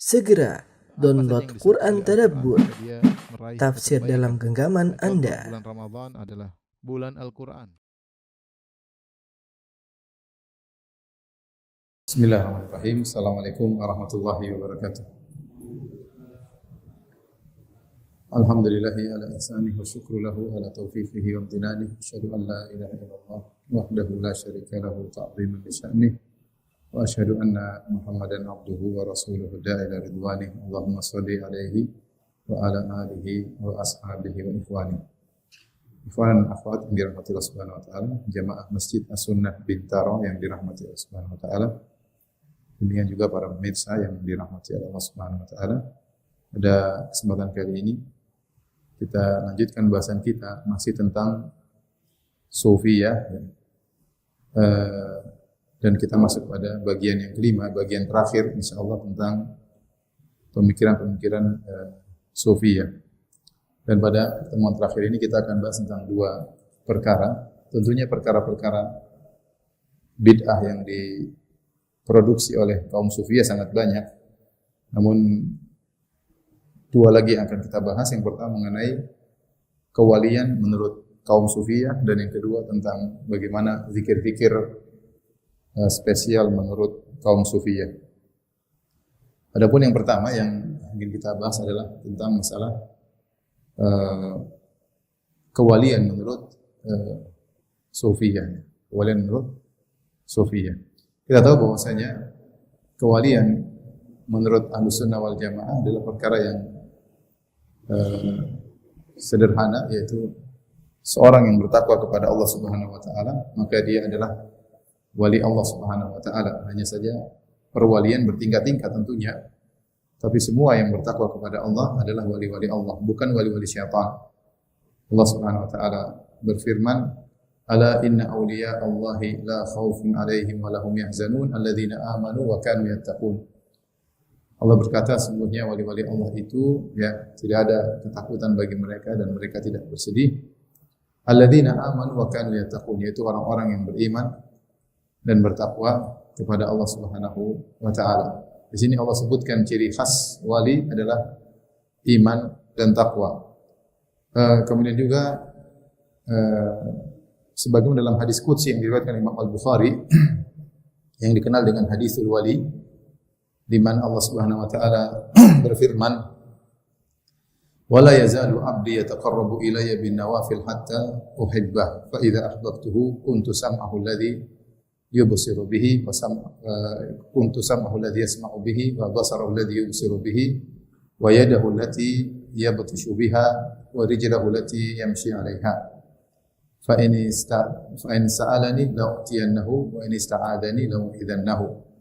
Segera download yang Quran disebut Tadabbur, Al-Quran, dia meraih tafsir kebaikan. dalam genggaman Kita tahu bahwa Anda. bulan Ramadan adalah bulan Al-Quran. Bismillahirrahmanirrahim. Assalamualaikum warahmatullahi wabarakatuh. Alhamdulillahi ala ihsanihi wa syukru lahu ala taufiqihi wa amtinanihi. Asyhadu an la ilaha illallah wahdahu la syarika lahu ta'ziman li sya'nihi. Wa asyhadu anna Muhammadan abduhu wa rasuluhu da'ila ridwanih. Allahumma shalli alaihi wa ala alihi wa ashabihi wa ikhwani. Ikhwan dan akhwat yang dirahmati Allah Subhanahu wa taala, jamaah Masjid As-Sunnah Bintaro yang dirahmati Allah Subhanahu wa taala. Demikian juga para pemirsa yang dirahmati Allah Subhanahu wa taala. Pada kesempatan kali ini kita lanjutkan bahasan kita masih tentang Sufiyah, dan kita masuk pada bagian yang kelima, bagian terakhir insyaallah tentang pemikiran-pemikiran Sufiyah. Dan pada pertemuan terakhir ini kita akan bahas tentang dua perkara, tentunya perkara-perkara bid'ah yang diproduksi oleh kaum Sufiyah sangat banyak. Namun dua lagi yang akan kita bahas, yang pertama mengenai kewalian menurut kaum Sufiyah, dan yang kedua tentang bagaimana zikir-zikir spesial menurut kaum Sufiyah. Adapun yang pertama yang ingin kita bahas adalah tentang masalah kewalian menurut Sufiyah. Kewalian menurut Sufiyah. Kita tahu bahwasanya kewalian menurut Ahlussunnah wal Jamaah adalah perkara yang sederhana, yaitu seorang yang bertakwa kepada Allah Subhanahu wa taala, maka dia adalah wali Allah Subhanahu wa taala. Hanya saja perwalian bertingkat-tingkat tentunya, tapi semua yang bertakwa kepada Allah adalah wali-wali Allah, bukan wali-wali syaitan. Allah Subhanahu wa taala berfirman, "Ala inna awliya Allahi la khaufun 'alaihim wa lahum yahzanun alladzina amanu wa kanu yattaqun." Allah berkata, sungguhnya wali-wali Allah itu tidak ada ketakutan bagi mereka dan mereka tidak bersedih. Alladzina amanu wa kanu yattaqun, yaitu orang-orang yang beriman dan bertakwa kepada Allah Subhanahu wa taala. Di sini Allah sebutkan ciri khas wali adalah iman dan takwa. Kemudian juga sebagaimana dalam hadis qudsi yang diriwayatkan Imam Al-Bukhari yang dikenal dengan hadisul wali, di mana Allah Subhanahu wa taala berfirman, "Wala yazalu 'abdi yataqarrabu ilayya bin nawafil hatta uhibbah, fa idza ahbabtuhu kuntu sam'ahu alladhi yubsiru bihi wa kuntu sam'ahu alladhi yasma'u bihi wa basarahu alladhi yubsiru bihi wa yadahu allati yabtishu biha wa rijluhu allati yamshi 'alayha. Fa in sa'alani la'utiyannahu wa in ista'adani la'u'idannahu."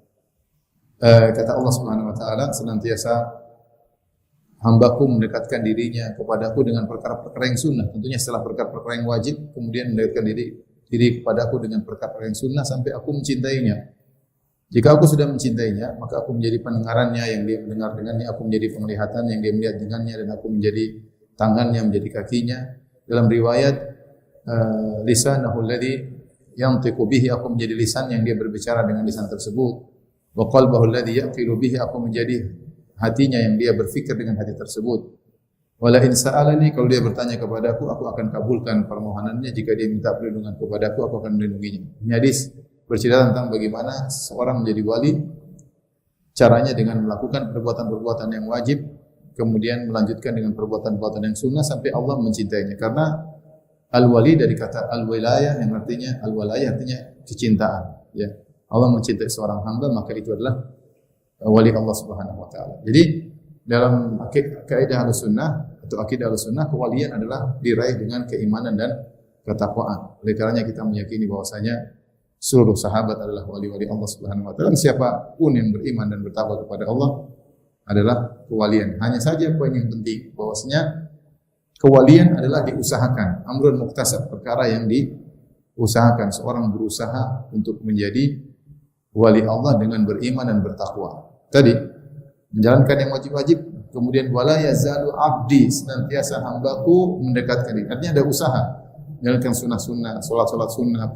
Kata Allah Subhanahu wa taala, senantiasa hambaku mendekatkan dirinya kepadaku dengan perkara-perkara yang sunnah. Tentunya setelah perkara-perkara yang wajib, kemudian mendekatkan diri kepadaku dengan perkara-perkara yang sunnah sampai aku mencintainya. Jika aku sudah mencintainya, maka aku menjadi pendengarannya yang dia mendengar dengannya, aku menjadi penglihatan yang dia melihat dengannya, dan aku menjadi tangannya, menjadi kakinya. Dalam riwayat lisanahu alladhi yantiqu bihi, aku menjadi lisan yang dia berbicara dengan lisan tersebut. Wa qalbahu alladhi yaqilu bihi, aku menjadi hatinya yang dia berfikir dengan hati tersebut. Wala in sa'alani, kalau dia bertanya kepadaku, aku akan kabulkan permohonannya. Jika dia minta perlindungan kepadaku, aku akan melindunginya. Ini hadis bercerita tentang bagaimana seorang menjadi wali, caranya dengan melakukan perbuatan-perbuatan yang wajib, kemudian melanjutkan dengan perbuatan-perbuatan yang sunnah sampai Allah mencintainya. Karena al-wali dari kata al-wilayah, yang artinya al-walayah artinya kecintaan, ya. Allah mencintai seorang hamba, maka itu adalah wali Allah Subhanahu wa taala. Jadi dalam kaidah Ahlussunnah atau akidah Ahlussunnah, kewalian adalah diraih dengan keimanan dan ketakwaan. Oleh karenanya kita meyakini bahwasanya seluruh sahabat adalah wali-wali Allah Subhanahu wa taala. Siapapun yang beriman dan bertakwa kepada Allah adalah kewalian. Hanya saja poin yang penting bahwasanya kewalian adalah diusahakan, amrun muktasab, perkara yang diusahakan. Seorang berusaha untuk menjadi wali Allah dengan beriman dan bertakwa. Tadi menjalankan yang wajib-wajib, kemudian wala yazalu 'abdi, senantiasa hambaku mendekatkan diri. Artinya ada usaha menjalankan sunnah-sunnah, salat-salat sunnah,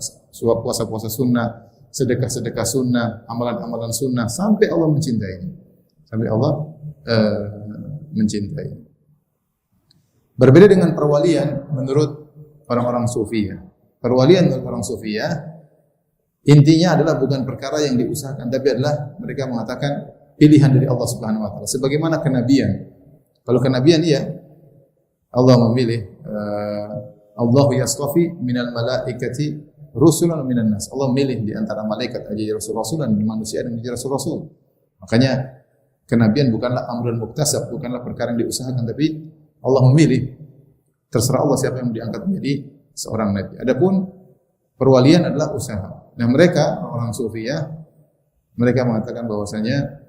puasa-puasa sunnah, sedekah-sedekah sunnah, amalan-amalan sunnah sampai Allah mencintainya. Sampai Allah mencintai. Berbeda dengan perwalian menurut orang-orang Sufiyah. Perwalian menurut orang Sufiyah intinya adalah bukan perkara yang diusahakan, tapi adalah mereka mengatakan pilihan dari Allah Subhanahu wa taala. Sebagaimana kenabian. Kalau kenabian iya, Allah memilih Allahu yastafi minal malaikati rusulan minan nas. Allah memilih di antara malaikat jadi rasul-rasul dan manusia dan menjadi rasul-rasul. Makanya kenabian bukanlah amrun muktasab, bukanlah perkara yang diusahakan, tapi Allah memilih. Terserah Allah siapa yang diangkat menjadi seorang nabi. Adapun perwalian adalah usaha. Nah, mereka orang Sufiyah mereka mengatakan bahwasanya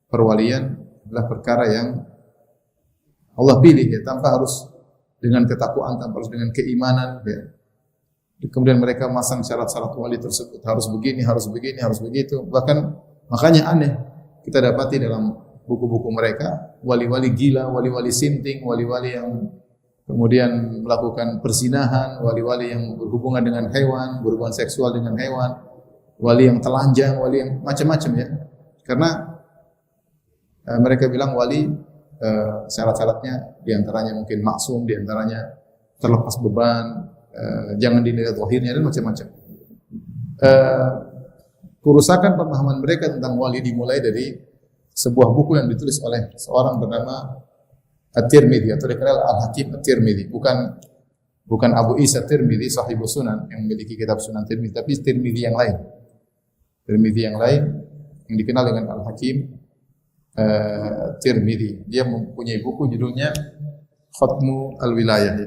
perwalian adalah perkara yang Allah pilih ya, tanpa harus dengan ketakwaan, tanpa harus dengan keimanan ya. Kemudian mereka masang syarat-syarat wali tersebut harus begini, harus begini, harus begitu. Bahkan makanya aneh kita dapati dalam buku-buku mereka wali-wali gila, wali-wali sinting, wali-wali yang kemudian melakukan perzinahan, wali-wali yang berhubungan dengan hewan, berhubungan seksual dengan hewan, wali yang telanjang, wali yang macam-macam ya. Karena mereka bilang wali syarat-syaratnya diantaranya mungkin maksum, diantaranya terlepas beban, jangan dilihat zahirnya dan macam-macam. Kerusakan pemahaman mereka tentang wali dimulai dari sebuah buku yang ditulis oleh seorang bernama At-Tirmidzi atau dikenal Al-Hakim At-Tirmidzi, bukan Abu Isa Tirmidzi sahibus sunan yang memiliki kitab Sunan Tirmidzi, tapi Tirmidzi yang lain. Tirmidzi yang lain yang dikenal dengan Al-Hakim Tirmidzi. Dia mempunyai buku judulnya Khatmu Al-Wilayah.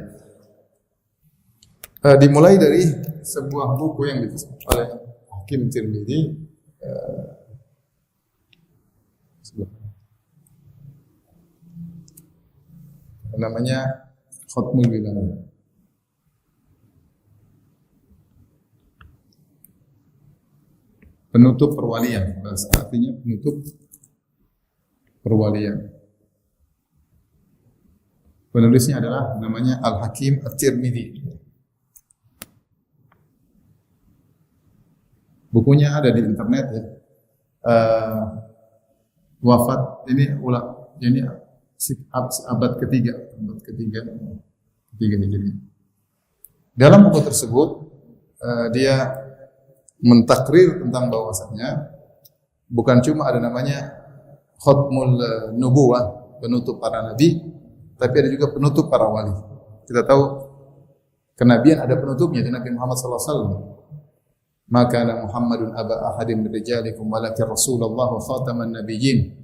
Dimulai dari sebuah buku yang ditulis oleh Hakim Tirmidzi namanya Khatmul Wilayah. Penutup perwalian, artinya penutup perwalian. Penulisnya adalah namanya Al-Hakim At-Tirmidzi. Bukunya ada di internet ya. Wafat ini abad ketiga Hijriah. Dalam buku tersebut dia mentakrir tentang bahwasanya bukan cuma ada namanya Khatmul Nubuwah, penutup para nabi, tapi ada juga penutup para wali. Kita tahu kenabian ada penutupnya, Nabi Muhammad sallallahu alaihi wasallam. Maka Muhammadun aba ahadin min rijalikum walakin Rasulullah wa khataman nabiyyin.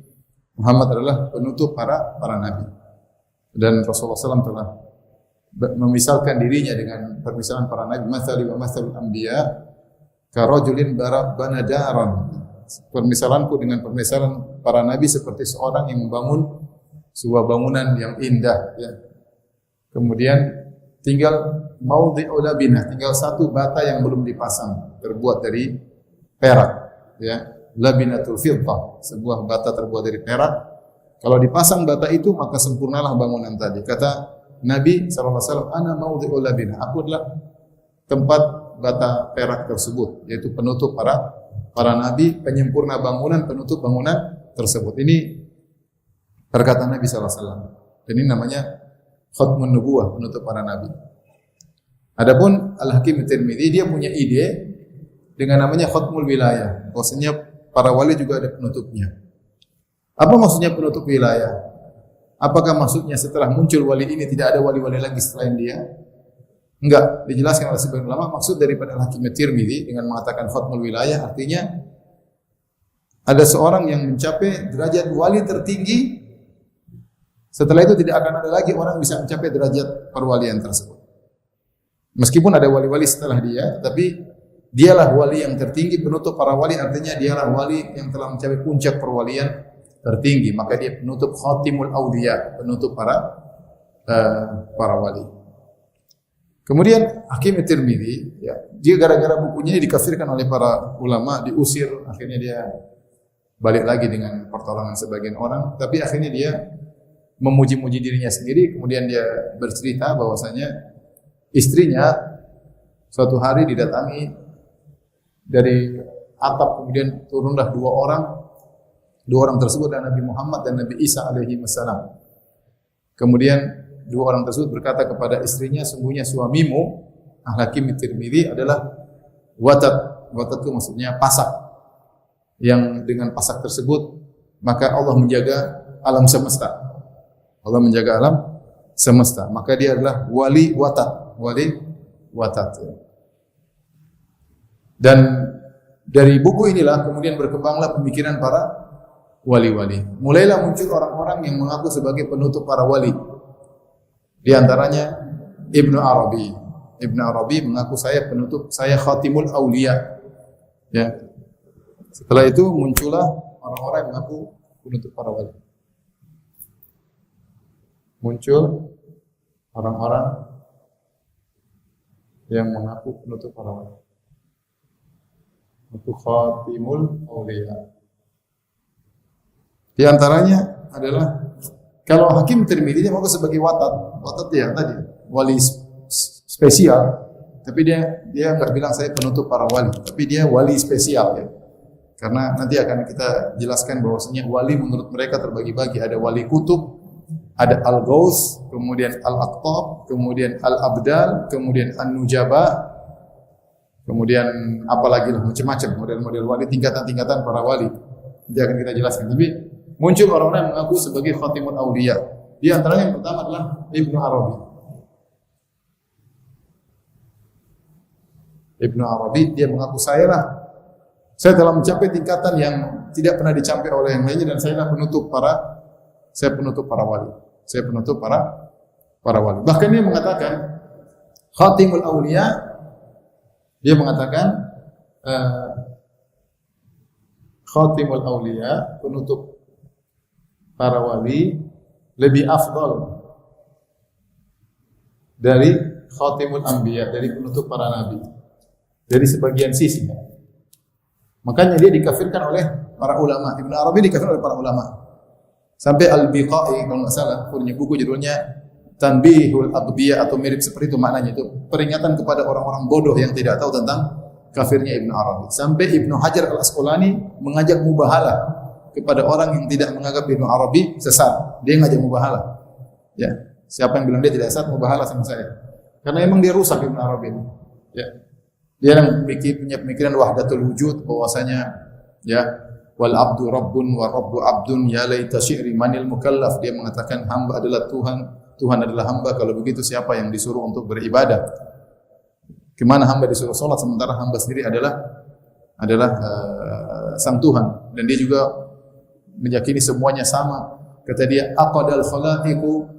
Muhammad adalah penutup para nabi. Dan Rasulullah SAW telah memisalkan dirinya dengan permisalan para nabi. Mathali wa mathalul anbiya ka rajulin banadaran. Permisalanku dengan permisalan para nabi seperti seorang yang membangun sebuah bangunan yang indah ya. Kemudian tinggal maudhi'u labinah, tinggal satu bata yang belum dipasang, terbuat dari perak ya. Labinatul fiddah, sebuah bata terbuat dari perak. Kalau dipasang bata itu maka sempurnalah bangunan tadi. Kata Nabi sallallahu alaihi wasallam, "Ana maudhi'ul labinah." Aku adalah tempat bata perak tersebut, yaitu penutup para nabi, penyempurna bangunan, penutup bangunan tersebut. Ini perkataan Nabi sallallahu alaihi wasallam. Dan ini namanya Khatmun Nubuwah, penutup para nabi. Adapun Al-Hakim Tirmidzi dia punya ide dengan namanya Khatmul Wilayah. Maksudnya para wali juga ada penutupnya. Apa maksudnya penutup wilayah? Apakah maksudnya setelah muncul wali ini tidak ada wali-wali lagi selain dia? Enggak, dijelaskan oleh sebagian ulama maksud daripada Al-Hakim Tirmidzi dengan mengatakan Khatmul Wilayah artinya ada seorang yang mencapai derajat wali tertinggi. Setelah itu tidak akan ada lagi orang yang bisa mencapai derajat perwalian tersebut. Meskipun ada wali-wali setelah dia, tetapi dialah wali yang tertinggi, penutup para wali, artinya dialah wali yang telah mencapai puncak perwalian tertinggi. Maka dia penutup khatimul awliya, penutup para wali. Kemudian Hakim Tirmidzi, ya, dia gara-gara bukunya dikafirkan oleh para ulama, diusir, akhirnya dia balik lagi dengan pertolongan sebagian orang, tapi akhirnya dia memuji-muji dirinya sendiri, kemudian dia bercerita bahwasanya istrinya suatu hari didatangi dari atap, kemudian turunlah dua orang Dua orang tersebut adalah Nabi Muhammad dan Nabi Isa alaihi wassalam. Kemudian dua orang tersebut berkata kepada istrinya, sungguhnya suamimu, Al-Hakim Tirmidzi, adalah watat. Watat itu maksudnya pasak. Yang dengan pasak tersebut maka Allah menjaga alam semesta. Allah menjaga alam semesta. Maka dia adalah wali watat. Wali watat. Dan dari buku inilah kemudian berkembanglah pemikiran para wali-wali. Mulailah muncul orang-orang yang mengaku sebagai penutup para wali. Di antaranya Ibnu Arabi. Ibnu Arabi mengaku saya penutup, saya khatimul auliya. Ya. Setelah itu muncullah orang-orang yang mengaku penutup para wali. Muncul orang-orang yang mengaku penutup para wali. Itu khatimul auliya. Di antaranya adalah kalau Hakim Tirmidzi dia mengaku sebagai watat. Watat dia tadi wali spesial, tapi dia enggak bilang saya penutup para wali, tapi dia wali spesial ya. Karena nanti akan kita jelaskan bahwasanya wali menurut mereka terbagi-bagi, ada wali kutub, ada al-ghaus, kemudian al-aqtab, kemudian al-abdal, kemudian an-nujaba, kemudian apalagi lah macam-macam model-model wali, tingkatan-tingkatan para wali. Nanti akan kita jelaskan. Tapi muncul orang-orang yang mengaku sebagai khatimul auliya. Di antaranya yang pertama adalah Ibnu Arabi. Ibnu Arabi dia mengaku saya telah mencapai tingkatan yang tidak pernah dicapai oleh yang lainnya dan saya penutup para wali. Saya penutup para wali. Bahkan dia mengatakan khatimul auliya, dia mengatakan khatimul auliya, penutup para wali lebih afdal dari khatimul anbiya, dari penutup para nabi. Dari sebagian sisi. Makanya dia dikafirkan oleh para ulama. Ibnu Arabi dikafirkan oleh para ulama. Sampai Al-Biqai kalau enggak salah punya buku judulnya Tanbihul Aghbiya atau mirip seperti itu maknanya, itu peringatan kepada orang-orang bodoh yang tidak tahu tentang kafirnya Ibnu Arabi. Sampai Ibnu Hajar Al-Asqalani mengajak mubahalah kepada orang yang tidak menganggap Ibnu Arabi sesat. Dia ngajak mubahalah. Ya, siapa yang bilang dia tidak sesat, mubahalah sama saya. Karena memang dia rusak Ibnu Arabi. Ya. Dia yang punya pemikiran wahdatul wujud, bahwasanya ya wal abdu rabbun wa rabbu abdun ya laita syi'ri manil mukallaf. Dia mengatakan hamba adalah Tuhan, Tuhan adalah hamba. Kalau begitu siapa yang disuruh untuk beribadah? Kemana hamba disuruh salat sementara hamba sendiri adalah sang Tuhan. Dan dia juga meyakini semuanya sama. Kata dia aqadal khalaiqu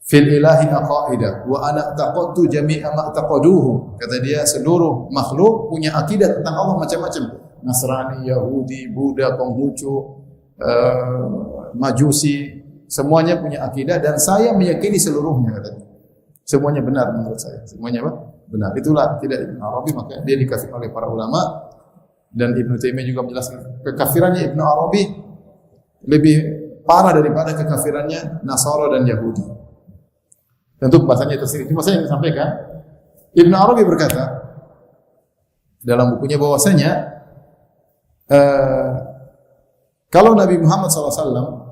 fil ilahi aqaida wa ana taqadtu jami'a ma taqaduhu. Kata dia seluruh makhluk punya akidah tentang Allah macam-macam. Nasrani, Yahudi, Buddha, Konghucu, Majusi, semuanya punya akidah dan saya meyakini seluruhnya, kata dia. Semuanya benar menurut saya. Semuanya apa? Benar. Itulah tidak Ibnu Arabi, maka dia dikafirkan oleh para ulama. Dan Ibnu Taimiyah juga menjelaskan kekafirannya Ibnu Arabi lebih parah daripada kekafirannya Nasara dan Yahudi. Tentu bahasanya tersendiri. Cuma saya ingin sampaikan, Ibnu Arabi berkata dalam bukunya bahwasanya kalau Nabi Muhammad SAW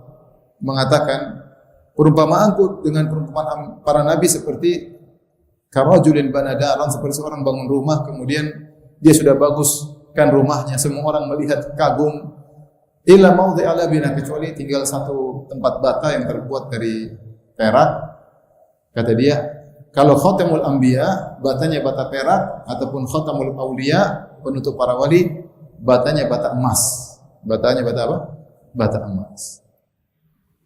mengatakan perumpamaanku dengan perumpamaan para nabi seperti karajulin banadaran, seperti seorang bangun rumah kemudian dia sudah baguskan rumahnya, semua orang melihat kagum, illa maudhi'a labina, kecuali tinggal satu tempat bata yang terbuat dari perak. Kata dia, kalau khatamul anbiya batanya bata perak ataupun khatamul auliya penutup para wali batanya bata emas. Batanya bata apa? Bata emas.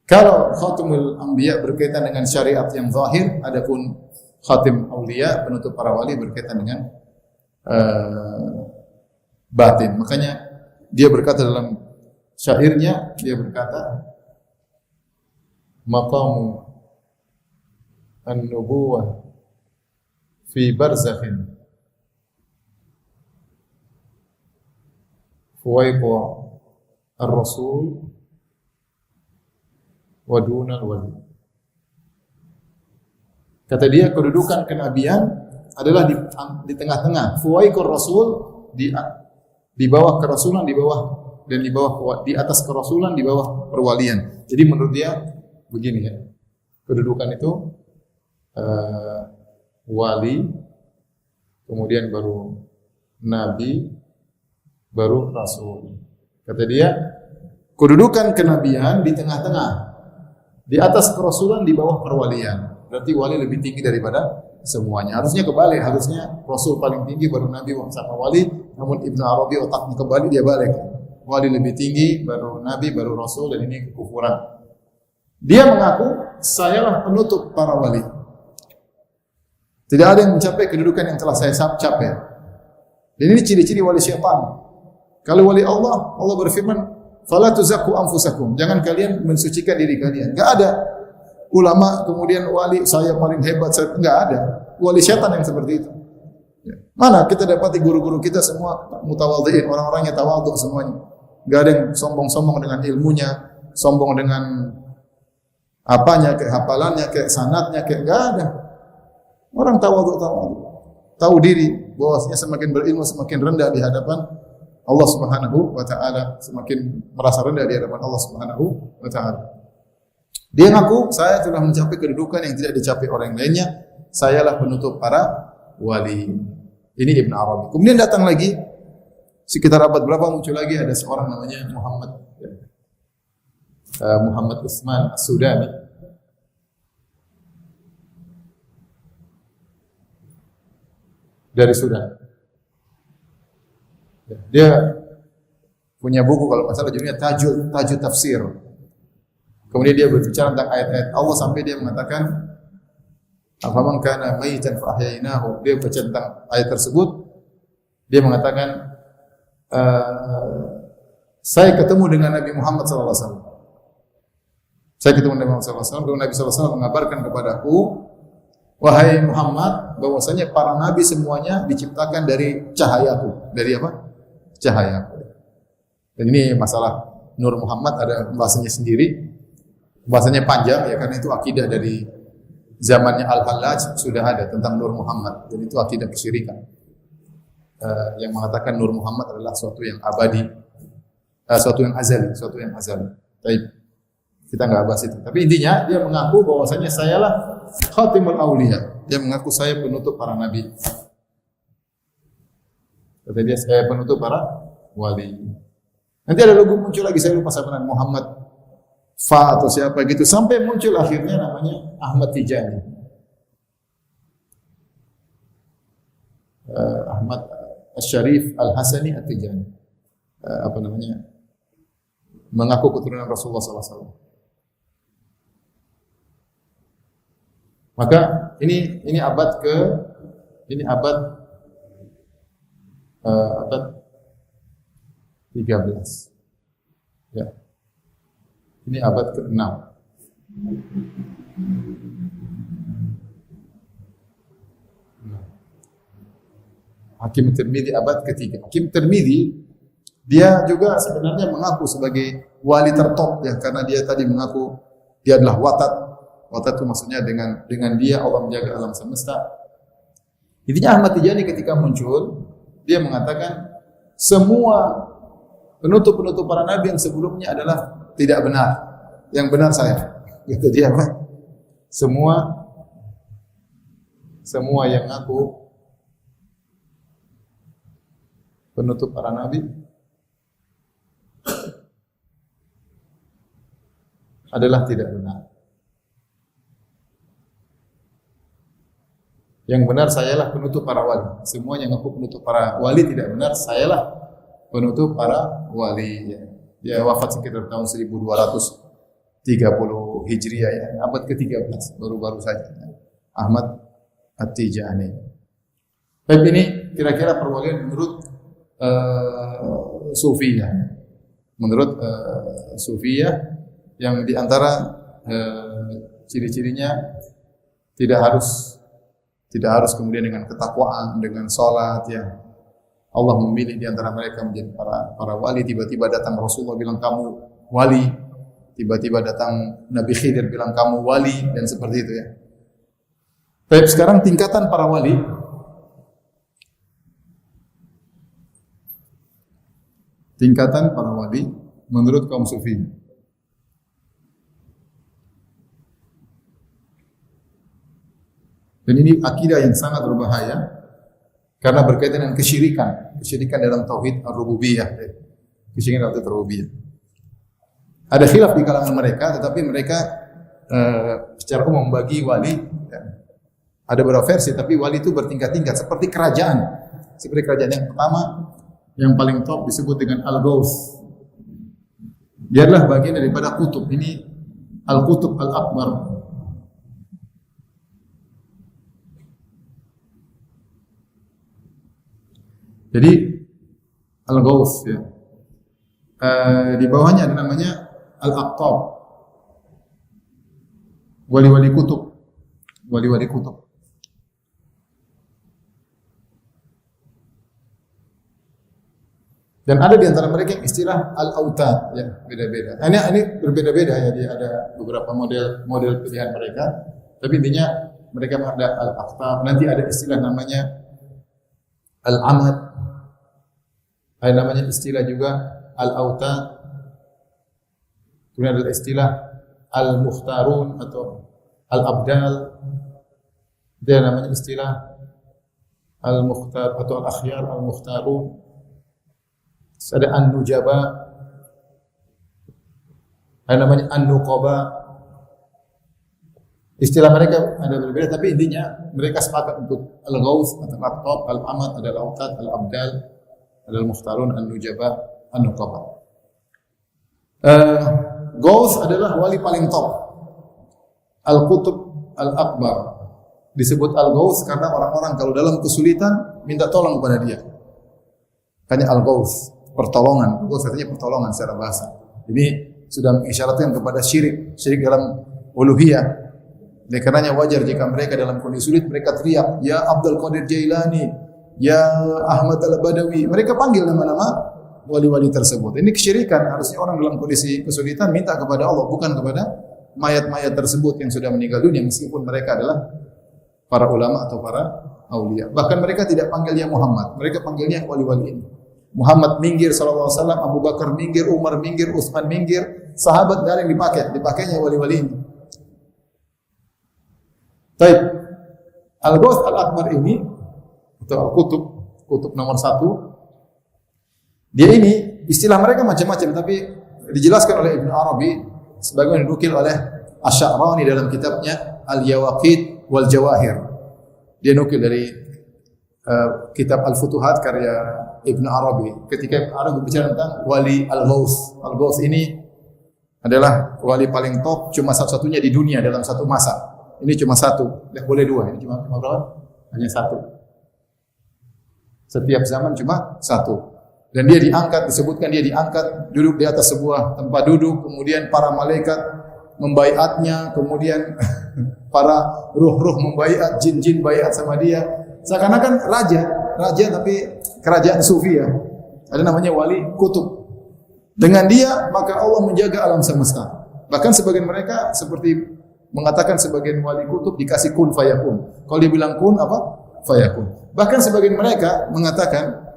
Kalau khatamul anbiya berkaitan dengan syariat yang zahir, adapun khatim auliya penutup para wali berkaitan dengan batin. Makanya dia berkata dalam syairnya, dia berkata maqamu an-nubuwah fi barzakhin fuwaiqa ar-rasul wa dunal wali. Kata dia kedudukan kenabian adalah di tengah-tengah, fuwaiqa ar-rasul di bawah kerasulan, di bawah dan di atas kerasulan, di bawah perwalian. Jadi menurut dia begini ya. Kedudukan itu wali, kemudian baru nabi, baru rasul. Kata dia, kedudukan kenabian di tengah-tengah, di atas kerasulan, di bawah perwalian. Berarti wali lebih tinggi daripada semuanya. Harusnya kebalik, harusnya rasul paling tinggi, baru nabi, sama wali. Namun Ibnu Arabi otaknya kebalik, dia balik. Wali lebih tinggi, baru nabi, baru rasul, dan ini kekufuran. Dia mengaku, sayalah penutup para wali. Tidak ada yang mencapai kedudukan yang telah saya capai. Dan ini ciri-ciri wali syaitan. Kalau wali Allah, Allah berfirman, "Fala tuzakku anfusakum." Jangan kalian mensucikan diri kalian. Enggak ada ulama kemudian wali saya paling hebat, enggak ada. Wali syaitan yang seperti itu. Mana kita dapati guru-guru kita semua mutawadhi'in, orang-orangnya tawadhu semuanya. Enggak ada yang sombong-sombong dengan ilmunya, sombong dengan apanya, kayak hafalannya, kayak sanadnya, kayak enggak ada. Orang tawadhu, tahu diri bahwasanya semakin berilmu semakin rendah di hadapan Allah Subhanahu wa taala, semakin merasa rendah di hadapan Allah Subhanahu wa taala. Dia ngaku, saya telah mencapai kedudukan yang tidak dicapai orang lainnya, sayalah penutup para wali. Ini Ibn Arabi. Kemudian datang lagi sekitar abad berapa muncul lagi ada seorang namanya Muhammad Utsman As-Sudani. Dari Sudan. Dia punya buku kalau masalah judulnya Tajud Tafsir. Kemudian dia berbicara tentang ayat-ayat Allah sampai dia mengatakan afaman kana maitan fa ahyainahu. Dia baca tentang ayat tersebut. Dia mengatakan saya ketemu dengan Nabi Muhammad sallallahu alaihi wasallam. Saya ketemu dengan Nabi Muhammad sallallahu alaihi wasallam. Nabi sallallahu alaihi wasallam mengabarkan kepadaku, wahai Muhammad, bahwasanya para nabi semuanya diciptakan dari cahayaku. Dari apa? Cahaya. Dan ini masalah Nur Muhammad ada bahasanya sendiri. Bahasanya panjang ya, karena itu akidah dari zamannya Al-Hallaj sudah ada tentang Nur Muhammad. Dan itu akidah kesyirikan. Yang mengatakan Nur Muhammad adalah suatu yang abadi, suatu yang azali. Baik. Kita enggak bahas itu. Tapi intinya dia mengaku bahwasanya sayalah khatimul auliya. Dia mengaku saya penutup para nabi. Kata dia saya penutup para wali. Nanti ada logo muncul lagi, saya lupa siapa namanya, Muhammad Fa atau siapa gitu, sampai muncul akhirnya namanya Ahmad Tijani. Ahmad Asy-Syarif Al-Hasani At-Tijani. Apa namanya? Mengaku keturunan Rasulullah SAW. Maka ini abad 13. Ya. Ini abad ke-6. Hakim Tirmidzi abad ke-3. Hakim Tirmidzi dia juga sebenarnya mengaku sebagai wali tertop ya, karena dia tadi mengaku dia adalah watat. Watat itu maksudnya dengan dia Allah menjaga alam semesta. Intinya Ahmad Tijani ketika muncul dia mengatakan semua penutup-penutup para nabi yang sebelumnya adalah tidak benar. Yang benar saya. Gitu dia apa? Semua yang ngaku penutup para nabi adalah tidak benar. Yang benar sayalah penutup para wali. Semua yang ngaku penutup para wali tidak benar, sayalah penutup para wali. Dia wafat sekitar tahun 1230 Hijriah ya, abad ke-13, baru-baru saja. Ahmad At-Tijani. Baik, ini kira-kira perwalian menurut Sufiyah. Menurut Sufiyah yang diantara ciri-cirinya tidak harus kemudian dengan ketakwaan, dengan salat ya. Allah memilih di antara mereka menjadi para wali. Tiba-tiba datang Rasulullah bilang kamu wali. Tiba-tiba datang Nabi Khidir bilang kamu wali dan seperti itu ya. Baik, sekarang tingkatan para wali. tingkatan para wali menurut kaum sufi. Dan ini akidah yang sangat berbahaya karena berkaitan dengan kesyirikan dalam tauhid ar-rububiyah. Kesyirikan dalam tauhid ar-rububiyah. Ada khilaf di kalangan mereka, tetapi mereka secara umum bagi wali ada beberapa versi, tapi wali itu bertingkat-tingkat seperti kerajaan. Seperti kerajaan yang pertama, yang paling top disebut dengan Al-Ghaus. Dia adalah bagian daripada kutub. Ini Al-Kutub Al-Akbar. Jadi Al-Ghaus ya. Di bawahnya ada namanya Al-Aqtab. Wali-wali kutub. Wali-wali kutub. Dan ada di antara mereka yang istilah Al-Autad ya, beda-beda. Ini berbeda-beda ya, dia ada beberapa model pilihan mereka. Tapi intinya mereka ada Al-Aqtab, nanti ada istilah namanya Al-Amad. Ada namanya istilah juga Al-Autad. Kemudian ada istilah Al-Mukhtarun atau Al-Abdal. Dia namanya istilah Al-Mukhtar atau Al-Akhyar Al-Mukhtarun. Ada An-Nujaba. Ada namanya An-Nuqaba. Istilah mereka ada berbeda, tapi intinya mereka sepakat untuk Al-Ghaus, Al-Aqtab, Al-Amad, ada Al-Autad, Al-Abdal, ada Al-Mukhtarun, An-Nujaba, An-Nuqaba. Ghaus adalah wali paling top. Al-Qutub Al-Akbar. Disebut Al-Ghaus karena orang-orang kalau dalam kesulitan minta tolong kepada dia. Makanya Al-Ghaus, pertolongan. Ghaus artinya pertolongan secara bahasa. Ini sudah mengisyaratkan kepada syirik dalam uluhiyah. Oleh karenanya wajar jika mereka dalam kondisi sulit mereka teriak, ya Abdul Qadir Jailani, ya Ahmad Al-Badawi. Mereka panggil nama-nama wali-wali tersebut. Ini kesyirikan. Harusnya orang dalam kondisi kesulitan minta kepada Allah, bukan kepada mayat-mayat tersebut yang sudah meninggal dunia, meskipun mereka adalah para ulama atau para aulia. Bahkan mereka tidak panggilnya Muhammad, mereka panggilnya wali-wali ini. Muhammad minggir sallallahu alaihi wasallam, Abu Bakar minggir, Umar minggir, Utsman minggir, sahabat enggak ada yang dipakainya wali-wali ini. Baik. Al-Ghaus Al-Akbar ini atau Al-Kutub, kutub nomor 1. Dia ini istilah mereka macam-macam, tapi dijelaskan oleh Ibnu Arabi sebagaimana dinukil oleh Asy-Sya'rani dalam kitabnya Al-Yawaqit wal Jawahir. Dia nukil dari kitab Al-Futuhat karya Ibnu Arabi. Ketika Ibnu Arabi berbicara tentang wali Al-Ghaus. Al-Ghaus ini adalah wali paling top, cuma satu-satunya di dunia dalam satu masa. Ini cuma satu, tidak boleh dua. Ini cuma berapa? Hanya satu. Setiap zaman cuma satu. Dan dia diangkat, disebutkan dia diangkat, duduk di atas sebuah tempat duduk, kemudian para malaikat membaiatnya, kemudian para ruh-ruh membaiat, jin-jin baiat sama dia. Seakan-akan raja tapi kerajaan sufi ya. Ada namanya wali kutub. Dengan dia maka Allah menjaga alam semesta. Bahkan sebagian mereka seperti mengatakan sebagian wali kutub dikasih kun fayakun. Kalau dia bilang kun apa? Fayakun. Bahkan sebagian mereka mengatakan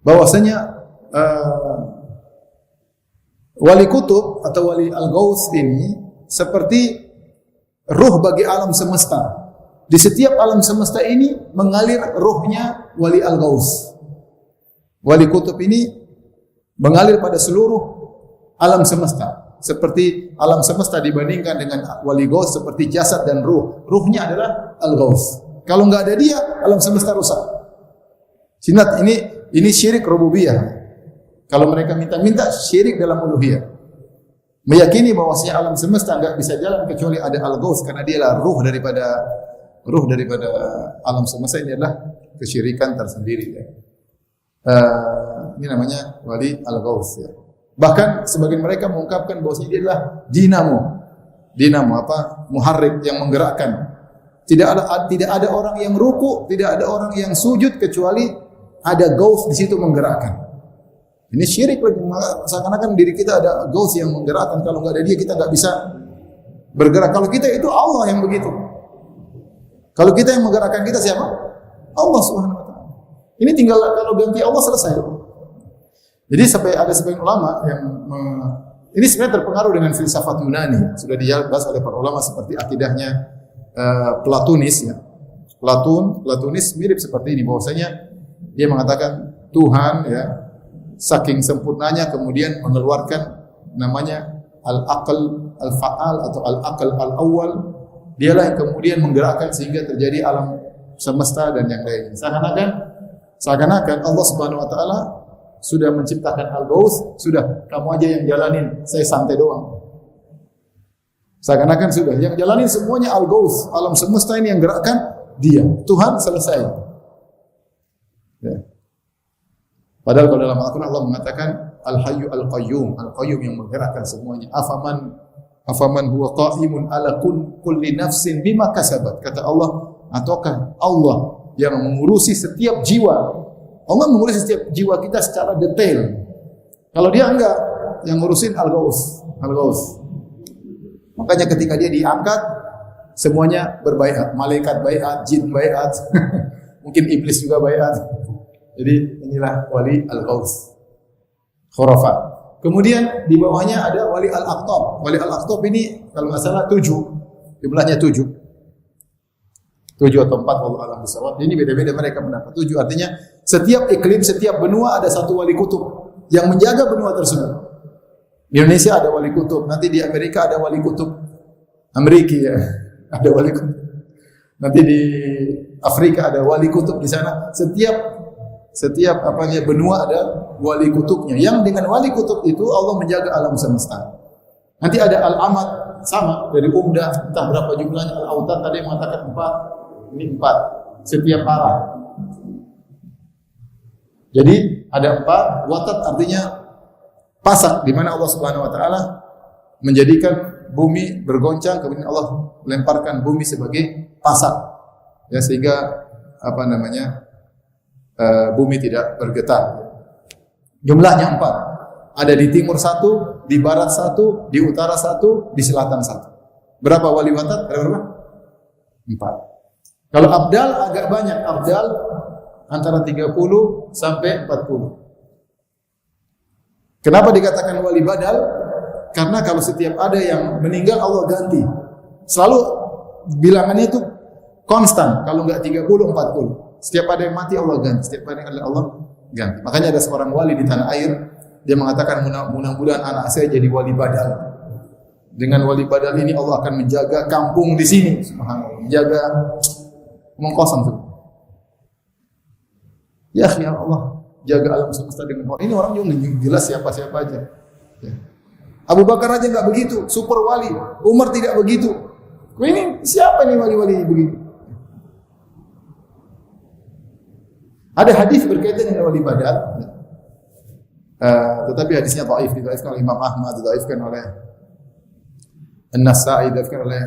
bahwasanya wali kutub atau wali Al-Ghaus ini seperti ruh bagi alam semesta. Di setiap alam semesta ini mengalir ruhnya wali Al-Ghaus. Wali kutub ini mengalir pada seluruh alam semesta. Seperti alam semesta dibandingkan dengan wali Ghaus seperti jasad dan ruh. Ruhnya adalah Al-Ghaus. Kalau enggak ada dia, alam semesta rusak. Sinat ini syirik rububiyah. Kalau mereka minta syirik dalam uluhiyah. Meyakini bahwasanya alam semesta enggak bisa jalan kecuali ada Al-Ghaus karena dialah ruh daripada alam semesta. Ini adalah kesyirikan tersendiri ya. Ini namanya wali Al-Ghaus ya. Bahkan sebagian mereka mengungkapkan bahwasanya dia adalah dinamo apa? Muharrik yang menggerakkan. Tidak ada orang yang ruku, tidak ada orang yang sujud kecuali ada Ghaus di situ menggerakkan. Ini syirik lagi. Seakan-akan diri kita ada Ghaus yang menggerakkan. Kalau enggak ada dia kita enggak bisa bergerak. Kalau kita itu Allah yang begitu. Kalau kita yang menggerakkan kita siapa? Allah Subhanahu wa taala. Ini tinggal kalau ganti Allah selesai. Jadi sampai ada sebagian ulama yang ini sebenarnya terpengaruh dengan filsafat Yunani. Sudah dibahas oleh para ulama seperti akidahnya Platonis ya. Platonis mirip seperti ini, bahwasanya dia mengatakan Tuhan ya saking sempurnanya kemudian mengeluarkan namanya al-aql al-fa'al atau al-aql al-awwal. Dialah yang kemudian menggerakkan sehingga terjadi alam semesta dan yang lainnya. Seakan-akan Allah Subhanahu wa taala sudah menciptakan al-gauth, sudah kamu aja yang jalanin, saya santai doang. Seakan-akan sudah yang jalanin semuanya al-gauth, alam semesta ini yang gerakkan dia. Tuhan selesai. Ya. Padahal kalau dalam Al-Quran Allah mengatakan al-hayyu al-qayyum, al-qayyum yang menggerakkan semuanya. Afaman huwa qa'imun ala kulli nafsin bima kasabat. Kata Allah, ataukah Allah yang mengurusi setiap jiwa? Allah mengurusi setiap jiwa kita secara detail. Kalau dia enggak, yang ngurusin al-ghaus. Makanya ketika dia diangkat, semuanya berbaiat. Malaikat baiat, jin baiat, mungkin iblis juga baiat. Jadi inilah wali al-ghaus. Khurafat. Kemudian di bawahnya ada wali al-aqtab. Wali al-aqtab ini kalau nggak salah 7. Jumlahnya 7. 7 atau 4 wallahu a'lam bishawab. Ini beda-beda mereka pendapat. 7 artinya setiap iklim, setiap benua ada satu wali kutub yang menjaga benua tersebut. Di Indonesia ada wali kutub, nanti di Amerika ada wali kutub Amerika ya. Ada wali kutub. Nanti di Afrika ada wali kutub di sana. Setiap benua ada wali kutubnya. Yang dengan wali kutub itu Allah menjaga alam semesta. Nanti ada al-amad sama dari umdah, entah berapa jumlahnya. Al-autad tadi mengatakan 4. Ini 4 setiap arah. Jadi ada 4. Watat artinya pasak, di mana Allah Subhanahu wa taala menjadikan bumi bergoncang, kemudian Allah lemparkan bumi sebagai pasak. Ya sehingga bumi tidak bergetar. Jumlahnya 4. Ada di timur 1, di barat 1, di utara 1, di selatan 1. Berapa wali watat? Ada berapa? 4. Kalau abdal agak banyak, abdal antara 30 sampai 40. Kenapa dikatakan wali badal? Karena kalau setiap ada yang meninggal Allah ganti. Selalu bilangannya itu konstan. Kalau enggak 30, 40. Setiap ada yang mati Allah ganti. Setiap ada yang Allah ganti. Makanya ada seorang wali di tanah air, dia mengatakan mudah-mudahan anak saya jadi wali badal. Dengan wali badal ini Allah akan menjaga kampung di sini. Subhanallah. Menjaga mengkosong tuh. Ya Allah, jaga alam semesta dengan orang. Ini orang juga jelas siapa-siapa aja. Ya. Abu Bakar aja enggak begitu, super wali. Umar tidak begitu. Ini siapa nih wali-wali begitu? Ada hadis berkaitan dengan wali badal. Tetapi hadisnya dhaif, didhaifkan oleh Imam Ahmad, didhaifkan oleh An-Nasa'i, didhaifkan oleh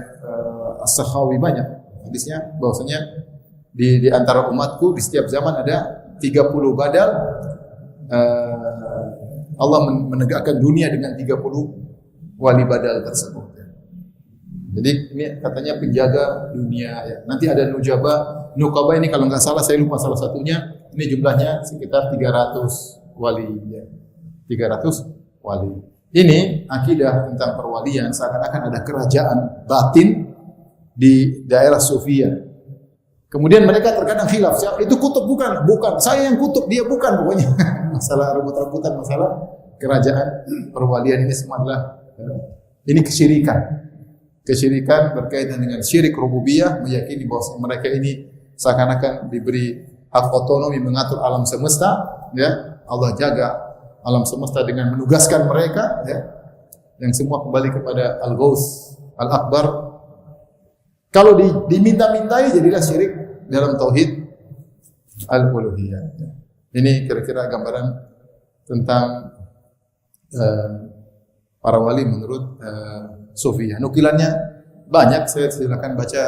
As-Sakhawi, banyak. Hadisnya bahwasanya di antara umatku di setiap zaman ada 30 badal. Allah menegakkan dunia dengan 30 wali badal tersebut. Jadi ini katanya penjaga dunia ya. Nanti ada Nukaba ini kalau nggak salah, saya lupa salah satunya. Ini jumlahnya sekitar 300 wali ya. 300 wali. Ini akidah tentang perwalian, seakan-akan ada kerajaan batin di daerah Sufia. Kemudian mereka terkadang khilaf, itu kutub bukan, saya yang kutub, dia bukan pokoknya. Masalah rebut-rebutan, masalah kerajaan perwalian ini semua adalah ini kesyirikan. Kesyirikan berkaitan dengan syirik rububiyah, meyakini bahwa mereka ini seakan-akan diberi hak otonomi mengatur alam semesta, ya. Allah jaga alam semesta dengan menugaskan mereka, ya. Yang semua kembali kepada Al-Ghaus, Al-Akbar. Kalau diminta-mintai jadilah syirik dalam tauhid al-uluhiyah. Ini kira-kira gambaran tentang para wali menurut Sufiyah. Nukilannya banyak, saya silakan baca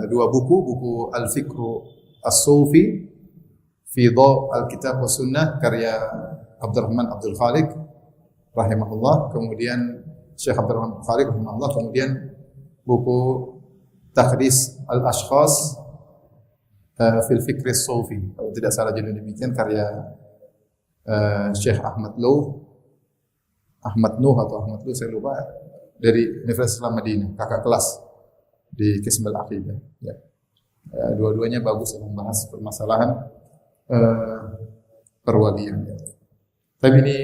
2 buku Al-Fikru As-Sufi fi Dhaw Al-Kitab wa Sunnah karya Abdurrahman Abdul Khaliq rahimahullah, kemudian Syekh Abdurrahman Abdul Khaliq rahimahullah, kemudian buku Takhris Al-Ashkhas fil Fikri As-Sufi, kalau tidak salah judul demikian, karya Syekh Ahmad Nuh atau Ahmad Luh, saya lupa, dari Universitas Islam Madinah, kakak kelas di Qism Al-Aqidah. Ya. Dua-duanya bagus membahas permasalahan perwalian. Ya. Tapi ini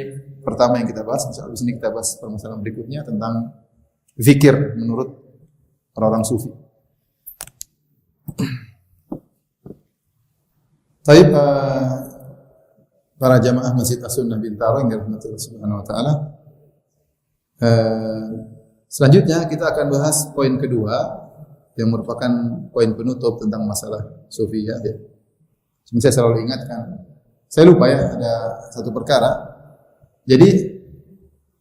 pertama yang kita bahas. Habis ini kita bahas permasalahan berikutnya tentang zikir menurut orang-orang sufi. Baik, para jamaah Masjid As-Sunnah Bintaro yang dirahmati Allah Subhanahu wa taala. Selanjutnya kita akan bahas poin kedua yang merupakan poin penutup tentang masalah sufiyah ya. Saya selalu ingatkan, saya lupa ya, ada satu perkara. Jadi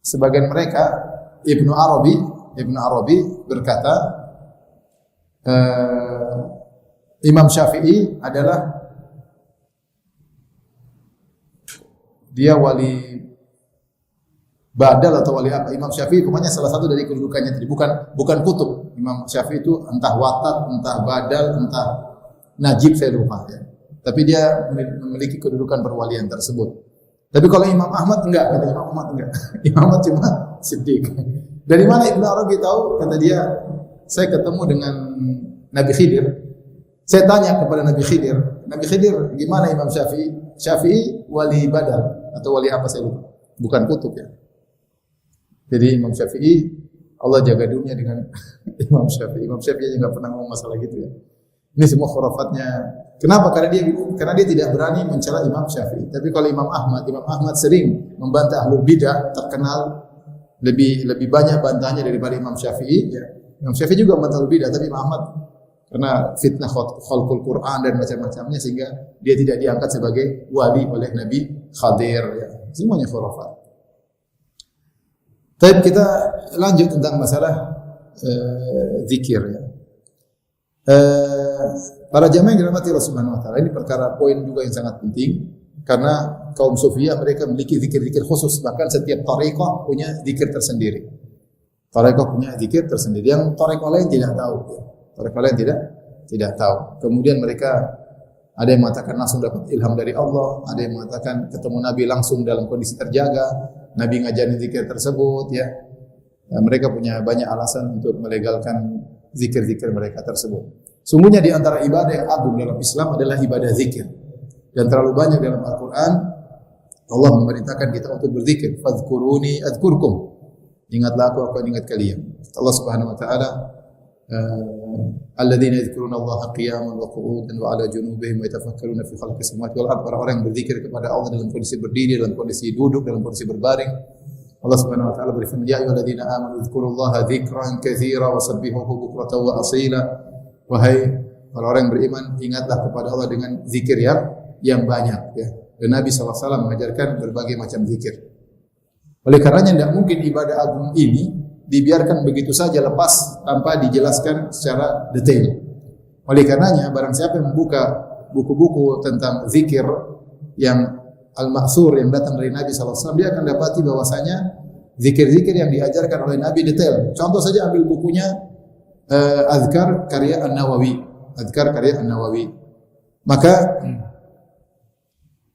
sebagian mereka Ibnu Arabi berkata Imam Syafi'i adalah dia wali badal atau wali apa? Imam Syafi'i pokoknya salah satu dari kedudukannya tadi, bukan kutub. Imam Syafi'i itu entah watat, entah badal, entah najib, saya lupa ya. Tapi dia memiliki kedudukan perwalian tersebut. Tapi kalau Imam Ahmad enggak, kata Imam Ahmad enggak. Imam Ahmad cuma siddiq. Dari mana Ibnu Arabi tahu? Kata dia, saya ketemu dengan Nabi Khidir. Saya tanya kepada Nabi Khidir, gimana Imam Syafi'i? Syafi'i wali badal atau wali apa saya lupa. Bukan kutub ya. Jadi Imam Syafi'i, Allah jaga dunia dengan Imam Syafi'i. Imam Syafi'i enggak pernah ngomong masalah gitu ya. Ini semua khurafatnya. Kenapa? Karena dia tidak berani mencela Imam Syafi'i. Tapi kalau Imam Ahmad sering membantah ahlul bidah, terkenal lebih banyak bantahannya daripada Imam Syafi'i. Ya. Imam Syafi'i juga membantah ahlul bidah, tapi Imam Ahmad karena fitnah khalqul Quran dan macam-macamnya sehingga dia tidak diangkat sebagai wali oleh Nabi Khadir. Ya. Semuanya khurafat. Tapi kita lanjut tentang masalah zikir ya. Para jamaah yang dirahmati Allah Subhanahu wa taala, ini perkara poin juga yang sangat penting karena kaum sufiyah mereka memiliki zikir-zikir khusus, bahkan setiap tarekat punya zikir tersendiri. Tarekat punya zikir tersendiri yang tarekat lain tidak tahu. Tarekat lain tidak tahu. Kemudian mereka ada yang mengatakan langsung dapat ilham dari Allah, ada yang mengatakan ketemu Nabi langsung dalam kondisi terjaga, Nabi ngajarin zikir tersebut ya. Mereka punya banyak alasan untuk melegalkan zikir-zikir mereka tersebut. Sungguhnya di antara ibadah yang agung dalam Islam adalah ibadah zikir. Dan terlalu banyak dalam Al-Quran Allah memerintahkan kita untuk berzikir. Fadhkuruni adhkurkum. Ingatlah aku akan ingat kalian. Allah Subhanahu wa taala alladzina yadhkuruna Allah qiyaman wa qu'udan wa 'ala junubihim wa yatafakkaruna fi khalqis samawati wal ardh. Orang-orang yang berzikir kepada Allah dalam kondisi berdiri, dalam kondisi duduk, dalam kondisi berbaring. Allah Subhanahu wa taala berfirman, "Ya ayyuhalladzina amanu dzkurullaha dzikran katsira wa sabbihuhu bukratan wa asila." Wahai orang-orang yang beriman, ingatlah kepada Allah dengan zikir yang banyak ya. Dan Nabi SAW mengajarkan berbagai macam zikir. Oleh karenanya tidak mungkin ibadah agung ini dibiarkan begitu saja lepas tanpa dijelaskan secara detail. Oleh karenanya barang siapa yang membuka buku-buku tentang zikir yang al-ma'thur yang datang dari Nabi SAW, dia akan dapati bahwasanya zikir-zikir yang diajarkan oleh Nabi detail. Contoh saja ambil bukunya Azkar karya An-Nawawi. Maka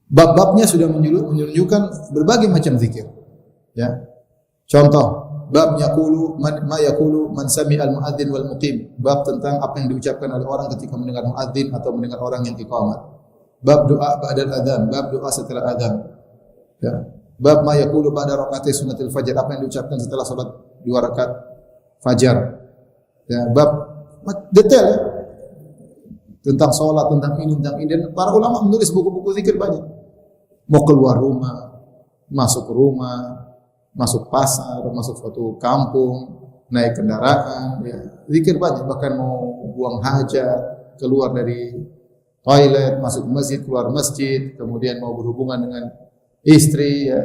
bab-babnya sudah menunjukkan berbagai macam zikir. Ya. Contoh, bab yaqulu ma yaqulu man sami'al muadzin wal muqim. Bab tentang apa yang diucapkan oleh orang ketika mendengar muadzin atau mendengar orang yang iqamat. Bab doa ba'dal adzan, bab doa setelah adzan. Ya. Bab ma yaqulu ba'da rakaati sunnatil fajr, apa yang diucapkan setelah salat 2 rakaat fajar. Ya, bab detail ya. Tentang sholat, tentang ini. Dan para ulama menulis buku-buku zikir banyak. Mau keluar rumah, masuk rumah, masuk pasar, masuk suatu kampung, naik kendaraan, ya. Zikir banyak. Bahkan mau buang hajat, keluar dari toilet, masuk masjid, keluar masjid, kemudian mau berhubungan dengan istri, ya.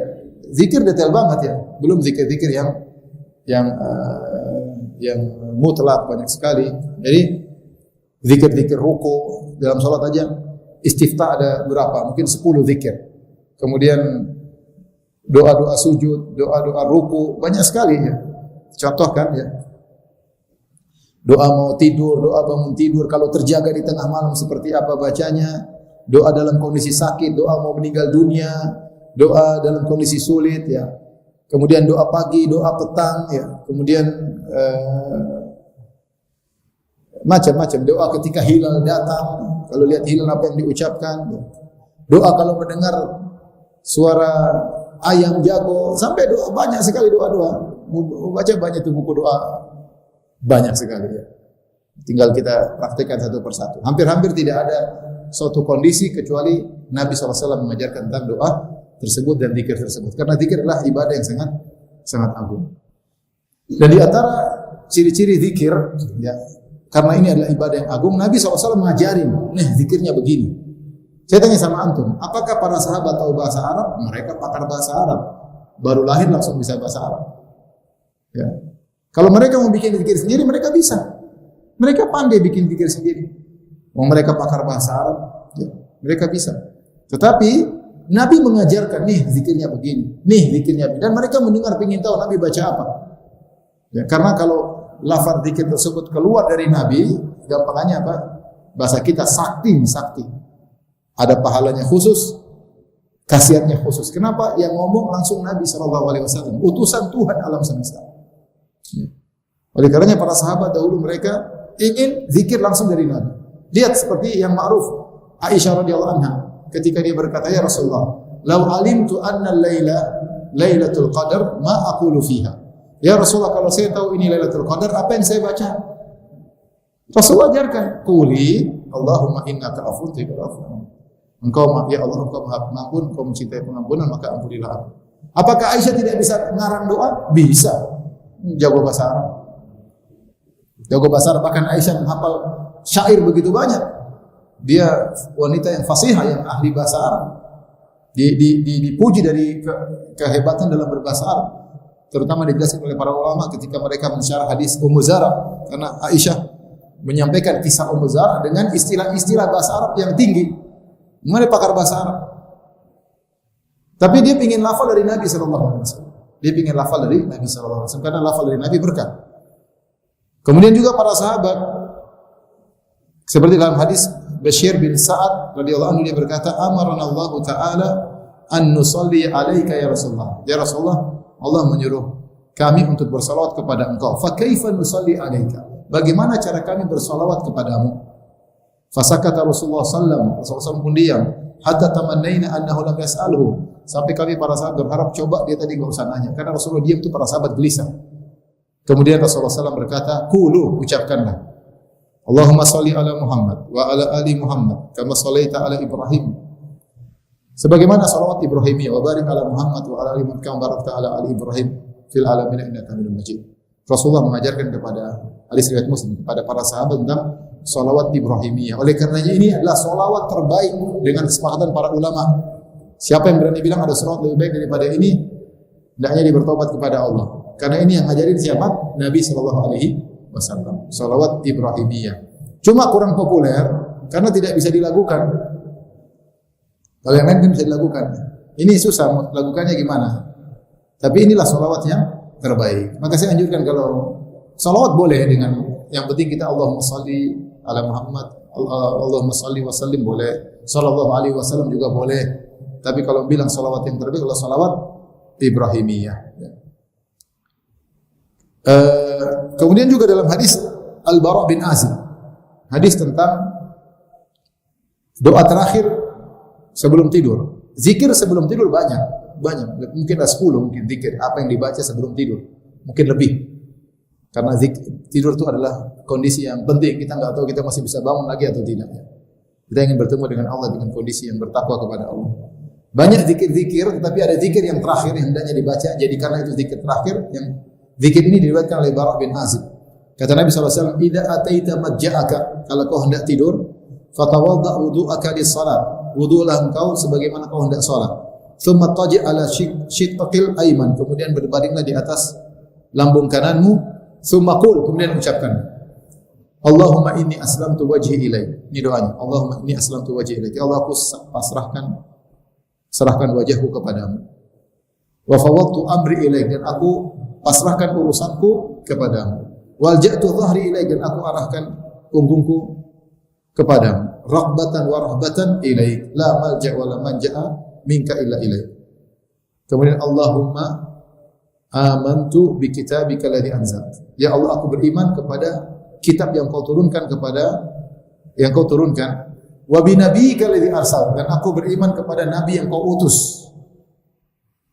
Zikir detail banget ya. Belum zikir-zikir yang mutlak banyak sekali. Jadi zikir-zikir ruku dalam salat aja istiftah ada berapa? Mungkin 10 zikir. Kemudian doa-doa sujud, doa-doa ruku banyak sekali ya. Contohkan ya. Doa mau tidur, doa bangun tidur, kalau terjaga di tengah malam seperti apa bacanya, doa dalam kondisi sakit, doa mau meninggal dunia, doa dalam kondisi sulit ya. Kemudian doa pagi, doa petang ya. Kemudian macam-macam doa ketika hilal datang, kalau lihat hilal apa yang diucapkan. Ya. Doa kalau mendengar suara ayam jago, sampai doa banyak sekali doa-doa. Baca banyak tuh buku doa, banyak sekali ya. Tinggal kita praktikkan satu persatu. Hampir-hampir tidak ada suatu kondisi kecuali Nabi SAW mengajarkan tentang doa tersebut dan zikir tersebut. Karena zikir adalah ibadah yang sangat agung. Dan di antara ciri-ciri zikir, ya, karena ini adalah ibadah yang agung, Nabi SAW mengajarin, zikirnya begini. Saya tanya sama antum, apakah para sahabat tahu bahasa Arab? Mereka pakar bahasa Arab. Baru lahir langsung bisa bahasa Arab. Ya. Kalau mereka mau bikin zikir sendiri, mereka bisa. Mereka pandai bikin zikir sendiri. Mereka pakar bahasa Arab, ya, mereka bisa. Tetapi Nabi mengajarkan, zikirnya begini, zikirnya begini. Dan mereka mendengar, ingin tahu Nabi baca apa. Ya, karena kalau lafaz zikir tersebut keluar dari Nabi, gampangannya apa? Bahasa kita sakti. Ada pahalanya khusus, khasiatnya khusus. Kenapa? Yang ngomong langsung Nabi SAW, utusan Tuhan alam semesta. Ya. Oleh karenanya para sahabat dahulu mereka ingin zikir langsung dari Nabi. Lihat seperti yang ma'ruf Aisyah radhiyallahu anha ketika dia berkata, ya Rasulullah, "Lau alimtu anna al-laila lailatul qadar ma aqulu fiha." Ya Rasulullah, kalau saya tahu ini Lailatul Qadar, apa yang saya baca? Rasulullah ajarkan, "Quli Allahumma innaka afuwwun tuhibbul afwa." Engkau, ya Allah, engkau Maha Pengampun, engkau mencintai pengampunan, maka ampunilah aku. Apakah Aisyah tidak bisa ngarang doa? Bisa. Jago bahasa Arab. Bahkan Aisyah menghafal syair begitu banyak. Dia wanita yang fasihah, yang ahli bahasa Arab. Dipuji dari kehebatan dalam berbahasa Arab. Terutama dijelaskan oleh para ulama ketika mereka mensyarah hadis Ummu Zara, karena Aisyah menyampaikan kisah Ummu Zara dengan istilah-istilah bahasa Arab yang tinggi. Mereka pakar bahasa Arab. Tapi dia ingin lafal dari Nabi SAW. Dia ingin lafal dari Nabi SAW karena lafal dari Nabi berkah. Kemudian juga para sahabat, seperti dalam hadis Bashir bin Sa'ad radhiyallahu anhu, dia berkata, "Amarana Allah Ta'ala an nusalli 'alaika ya Rasulullah." Ya Rasulullah, Allah menyuruh kami untuk bersalawat kepada engkau. Fa kaifa nusalli 'alaika? Bagaimana cara kami bersalawat kepadamu? Fasakata Rasulullah SAW pun diam. Hatta tamannaina annahu lam yas'alhu. Sampai kami para sahabat berharap coba dia tadi enggak usah nanya. Karena Rasulullah diam itu para sahabat gelisah. Kemudian Rasulullah SAW berkata, "Qulu, ucapkanlah. Allahumma salli ala Muhammad wa ala ali Muhammad kama shallaita ala Ibrahim." Sebagaimana salawat Ibrahimiyah, wa barik ala Muhammad wa ala ali Muhammad kama barakta ala ali Ibrahim fil alamin innaka Hamidum Majid. Rasulullah mengajarkan kepada hadis riwayat Muslim, kepada para sahabat tentang salawat Ibrahimiyah. Oleh karenanya ini adalah salawat terbaik dengan kesepakatan para ulama. Siapa yang berani bilang ada salawat lebih baik daripada ini, hendaknya dia bertobat kepada Allah. Karena ini yang ngajarin siapa? Nabi SAW. Salawat Ibrahimiyah. Cuma kurang populer karena tidak bisa dilakukan. Kalau yang lain kan bisa dilakukan. Ini susah, lakukannya gimana? Tapi inilah salawat yang terbaik. Maka saya anjurkan kalau salawat boleh dengan yang penting kita Allahumma salli ala Muhammad, Allahumma salli wa sallim boleh, sallallahu alaihi wasallam juga boleh. Tapi kalau bilang salawat yang terbaik adalah salawat Ibrahimiyah. Kemudian juga dalam hadis Al-Bara bin Azib, hadis tentang doa terakhir sebelum tidur. Zikir sebelum tidur banyak. Mungkin ada 10 mungkin zikir apa yang dibaca sebelum tidur. Mungkin lebih. Karena tidur itu adalah kondisi yang penting. Kita enggak tahu kita masih bisa bangun lagi atau tidak. Kita ingin bertemu dengan Allah dengan kondisi yang bertakwa kepada Allah. Banyak zikir-zikir, tetapi ada zikir yang terakhir yang hendaknya dibaca. Jadi karena itu zikir terakhir, yang zikir ini diriwayatkan oleh Bara bin Azib. Kata Nabi SAW, "Idza ataita madja'aka," kalau kau hendak tidur, "fatawadda' wudu'aka lis-salat." Wudu'lah engkau sebagaimana kau hendak salat. Tsumma taji' ala shiqqil ayman, kemudian berbaringlah di atas lambung kananmu. Tsumma qul, kemudian ucapkan, "Allahumma inni aslamtu wajhi ilaik." Ini doanya. Allahumma inni aslamtu wajhi ilaik. Ya Allah, aku serahkan wajahku kepadamu. Wa fawwadtu amri ilaik, dan aku pasrahkan urusanku kepadamu. Walja'tu dhahri ilaik, dan aku arahkan punggungku kepadamu. Raghbatan wa rahbatan ilaik, la malja' wa la manja'a minka illa ilaik. Kemudian Allahumma amantu bi kitabika alladhi anzalt. Ya Allah, aku beriman kepada kitab yang kau turunkan wa bi nabiyyika alladhi arsalt, dan aku beriman kepada nabi yang kau utus.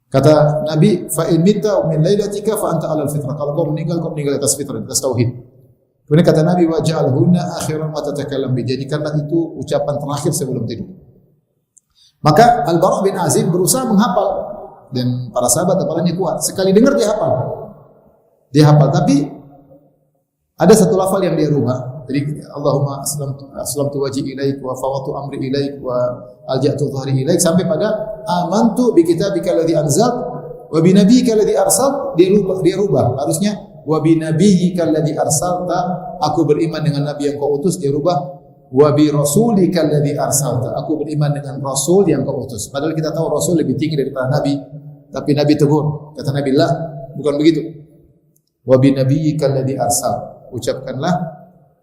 Kata Nabi, fa in mitta min lailatika fa anta 'alal fitrah. Kalau kau meninggal atas fitrah, atas tauhid. Kemudian kata Nabi, wa ja'alhunna akhiran ma tatakallam bi. Jadikanlah itu ucapan terakhir sebelum tidur. Maka Al-Bara' bin Azib berusaha menghafal, dan para sahabat hafalannya kuat. Sekali dengar dia hafal. Dia hafal, tapi ada satu lafal yang dia rubah. Jadi Allahumma aslamtu wajhi ilaik wa fawatu amri ilaik wa alja'tu dhahri ilaik, sampai pada amantu bi kitabika alladhi anzalt wa bi nabiyyika alladhi arsalt. Dia rubah. Harusnya wa bi nabiyyika alladhi arsalta, aku beriman dengan nabi yang kau utus. Dia rubah wa bi rasulika alladhi arsalta, aku beriman dengan rasul yang kau utus. Padahal kita tahu rasul lebih tinggi daripada nabi, tapi Nabi tegur. Kata Nabi, "La, bukan begitu. Wa bi nabiyyika alladhi arsalt." Ucapkanlah,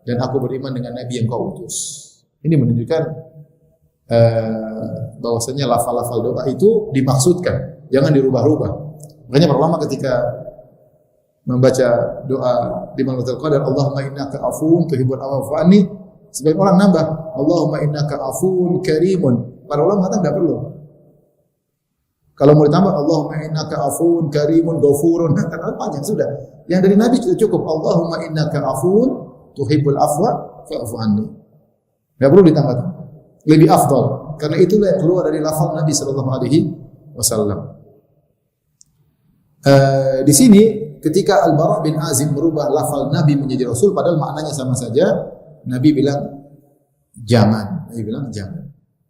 dan aku beriman dengan nabi yang kau utus. Ini menunjukkan bahwasanya lafal-lafal doa itu dimaksudkan, jangan dirubah-rubah. Makanya para ulama ketika membaca doa di malam Lailatul Qadar, Allahumma innaka afuwun tuhibbul afwa fa'fu anni, sebagian orang nambah Allahumma innaka afuwun karimun. Para ulama kata enggak perlu. Kalau mau ditambah Allahumma innaka afuwun karimun ghafurun, kan panjang sudah. Yang dari Nabi sudah cukup. Allahumma innaka afuwun tuhibbul afwa fa'fu anni. Enggak perlu ditambah. Lebih afdal, karena itulah yang keluar dari lafaz Nabi sallallahu alaihi wasallam. Di sini ketika Al-Bara' bin Azib merubah lafaz Nabi menjadi Rasul, padahal maknanya sama saja, Nabi bilang jangan. Nabi bilang jangan.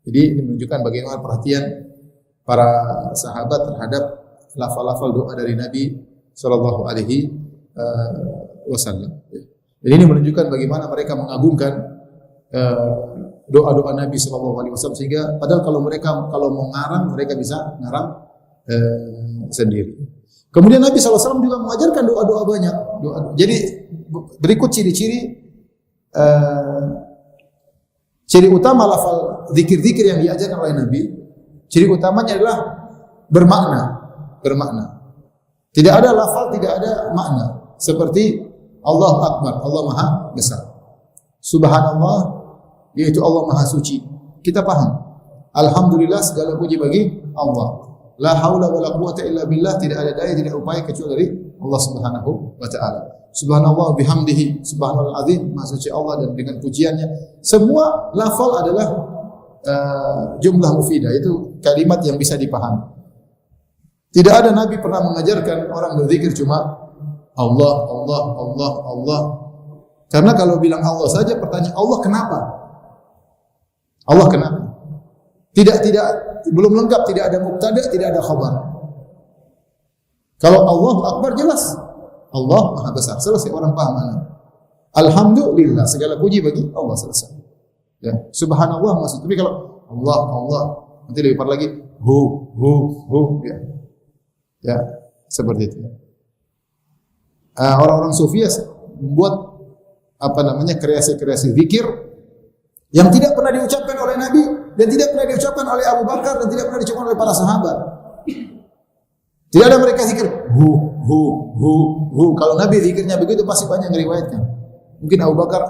Jadi ini menunjukkan bagaimana perhatian para sahabat terhadap lafal-lafal doa dari Nabi sallallahu alaihi wasallam. Jadi ini menunjukkan bagaimana mereka mengagungkan doa-doa Nabi sallallahu alaihi wasallam, sehingga padahal kalau mau ngarang, mereka bisa ngarang sendiri. Kemudian Nabi sallallahu alaihi wasallam juga mengajarkan doa-doa banyak. Jadi berikut ciri-ciri ciri utama lafal zikir-zikir yang diajarkan oleh Nabi. Ciri utamanya adalah bermakna. Tidak ada lafal, tidak ada makna. Seperti Allahu Akbar, Allah Maha Besar. Subhanallah, yaitu Allah Maha Suci. Kita paham. Alhamdulillah, segala puji bagi Allah. La haula wala quwata illa billah, tidak ada daya, tidak upaya kecuali dari Allah Subhanahu wa taala. Subhanallah bihamdihi, subhanal azim, Maha Suci Allah dan dengan pujiannya. Semua lafal adalah jumlah mufidah, itu kalimat yang bisa dipahami. Tidak ada Nabi pernah mengajarkan orang berzikir cuma Allah, Allah, Allah, Allah. Karena kalau bilang Allah saja, pertanyaan Allah kenapa? Allah kenapa? Tidak, belum lengkap, tidak ada mubtada, tidak ada khabar. Kalau Allah Akbar jelas, Allah Maha Besar, selesai, orang paham mana. Alhamdulillah, segala puji bagi Allah, selesai. Ya, subhanallah maksud. Tapi kalau Allah, Allah, nanti lebih parah lagi, ya. Ya, seperti itu. Orang-orang sufi membuat kreasi-kreasi zikir yang tidak pernah diucapkan oleh Nabi dan tidak pernah diucapkan oleh Abu Bakar dan tidak pernah diucapkan oleh para sahabat. Tidak ada mereka zikir hu. Kalau Nabi zikirnya begitu pasti banyak yang meriwayatkan. Mungkin Abu Bakar,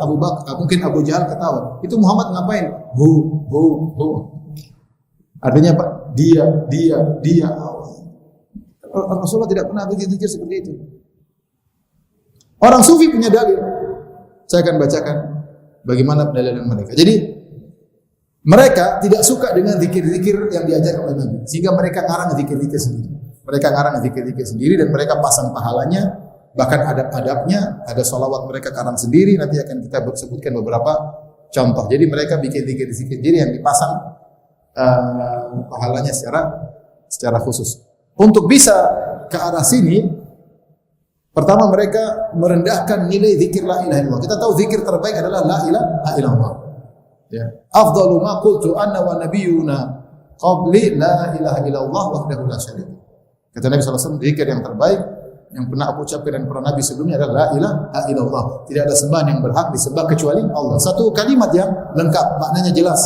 mungkin Abu Jahal ketawa. Itu Muhammad ngapain? Hu. Artinya apa? Dia. Rasulullah tidak pernah zikir seperti itu. Orang sufi punya dalil. Saya akan bacakan bagaimana pendalilan mereka. Jadi mereka tidak suka dengan zikir-zikir yang diajarkan oleh Nabi, sehingga mereka ngarang zikir-zikir sendiri. Dan mereka pasang pahalanya, bahkan adab-adabnya, ada salawat mereka karang sendiri. Nanti akan kita sebutkan beberapa contoh. Jadi mereka bikin zikir-zikir sendiri yang dipasang pahalanya secara khusus. Untuk bisa ke arah sini, pertama mereka merendahkan nilai zikir la ilaha illallah. Kita tahu zikir terbaik adalah la ilaha illallah. Ya. Afdalu ma qultu anna wa nabiyyuna qabli la ilaha illallah wahdahu la syarika. Kata Nabi sallallahu alaihi wasallam, zikir yang terbaik yang pernah aku ucapkan dan para nabi sebelumnya adalah la ilaha illallah. Tidak ada sembahan yang berhak disembah kecuali Allah. Satu kalimat yang lengkap, maknanya jelas.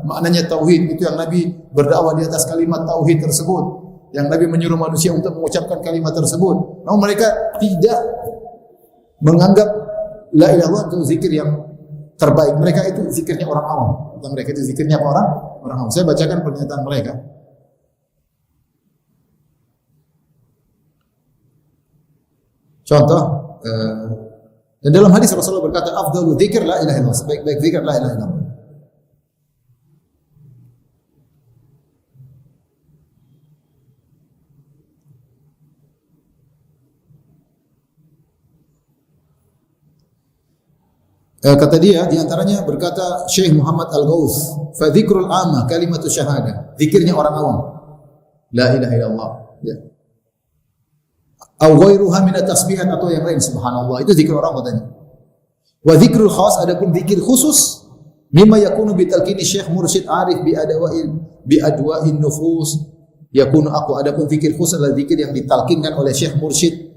Maknanya tauhid, itu yang Nabi berdakwah di atas kalimat tauhid tersebut. yang Nabi menyuruh manusia untuk mengucapkan kalimat tersebut. Namun mereka tidak menganggap la ilaha illallah itu zikir yang terbaik. Mereka itu zikirnya orang awam. Mereka itu zikirnya apa orang? Orang awam. Saya bacakan pernyataan mereka. Contoh, dan dalam hadis Rasulullah berkata, afdalu dzikir la ilaha illallah. Sebaik-baik zikir la ilaha illallah. Kata dia, diantaranya berkata Syekh Muhammad Al-Ghaus, fa dzikrul amma kalimatu syahadah. Zikirnya orang awam. La ilaha illallah. Ya. Au ghairuha min at-tasbihat, atau yang lain, subhanallah. Itu zikir orang katanya. Wa dzikrul khas, adapun zikir khusus, mimma yakunu bi talqini syekh mursyid arif bi adwa'in nufus. Yakunu aqwa, adapun zikir khusus adalah zikir yang ditalkinkan oleh syekh mursyid.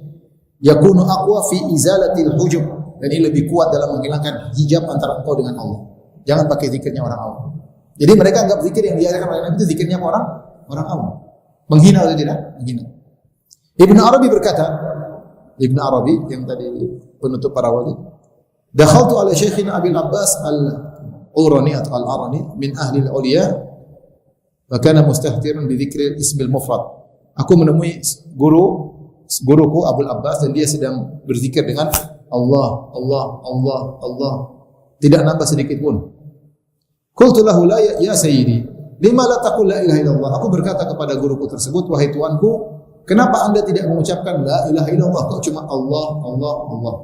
Yakunu aqwa fi izalatil hujub. Dan ini lebih kuat dalam menghilangkan hijab antara engkau dengan Allah. Jangan pakai zikirnya orang awam. Jadi mereka anggap zikir yang diajarkan oleh Nabi itu zikirnya orang awam. Menghina atau tidak? Menghina. Ibnu Arabi berkata, Ibnu Arabi yang tadi penutup para wali, dakhaltu ala Syekhina Abil Abbas al-Urani atau al-Arani min ahli al-awliya wa kana mustahtiran bi dzikri ismil mufrad. Aku menemui guruku Abul Abbas dan dia sedang berzikir dengan Allah, Allah, Allah, Allah. Tidak nambah sedikit pun. Qultu lahu la ya sayyidi, lima la taqul la ilaha illallah. Aku berkata kepada guruku tersebut, wahai tuanku, kenapa Anda tidak mengucapkan la ilaha illallah? Kau cuma Allah, Allah, Allah.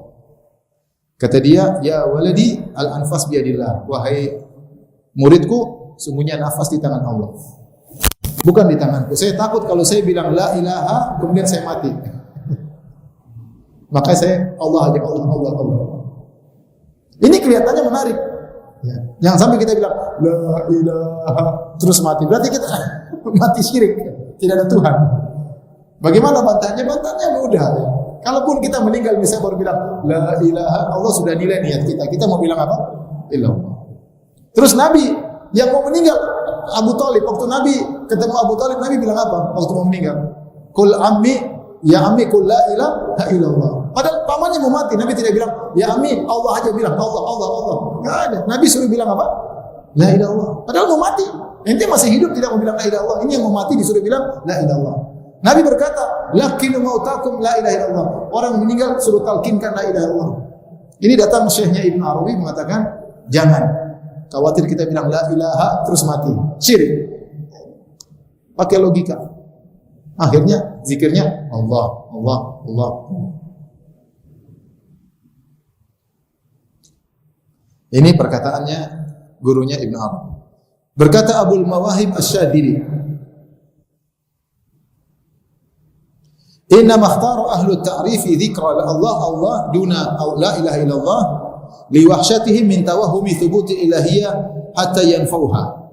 Kata dia, ya waladi al-anfas biyadillah. Wahai muridku, sungguhnya nafas di tangan Allah. Bukan di tanganku. Saya takut kalau saya bilang la ilaha, kemudian saya mati. Maka saya Allah aja, Allah, Allah, Allah. Ini kelihatannya menarik. Ya. Jangan sampai kita bilang la ilaha terus mati. Berarti kita mati syirik. Tidak ada Tuhan. Bagaimana bantahnya? Bantahnya mudah. Ya. Kalaupun kita meninggal misalnya baru bilang la ilaha, Allah sudah nilai niat kita. Kita mau bilang apa? Illallah. Terus Nabi yang mau meninggal, Abu Thalib, waktu Nabi ketemu Abu Thalib, Nabi bilang apa? Waktu mau meninggal, Qul ammi, ya ammi qul la ilaha illallah. Padahal pamannya mau mati, Nabi tidak bilang ya ammi, Allah aja bilang Allah, Allah, Allah. Enggak ada. Nabi suruh bilang apa? La ilaha illallah. Padahal mau mati. Ente masih hidup tidak mau bilang la ilaha illallah. Ini yang mau mati disuruh bilang la ilaha illallah. Nabi berkata, "Lakinu mautakum la ilaha illallah." Orang meninggal suruh talkinkan la ilaha illallah. Ini datang Syekhnya Ibnu Arabi mengatakan, jangan. Khawatir kita bilang la ilaha terus mati. Syirik. Pakai logika. Akhirnya zikirnya Allah, Allah, Allah. Ini perkataannya gurunya Ibnu Arabi. Berkata Abul Mawahib Asy-Syadili, "Inna makhtaru ahlu ta'rifi dzikra Allah Allah duna la ilaha illallah li wahsyatihim min tawahhumi thubuti ilahiyah hatta yanfauha."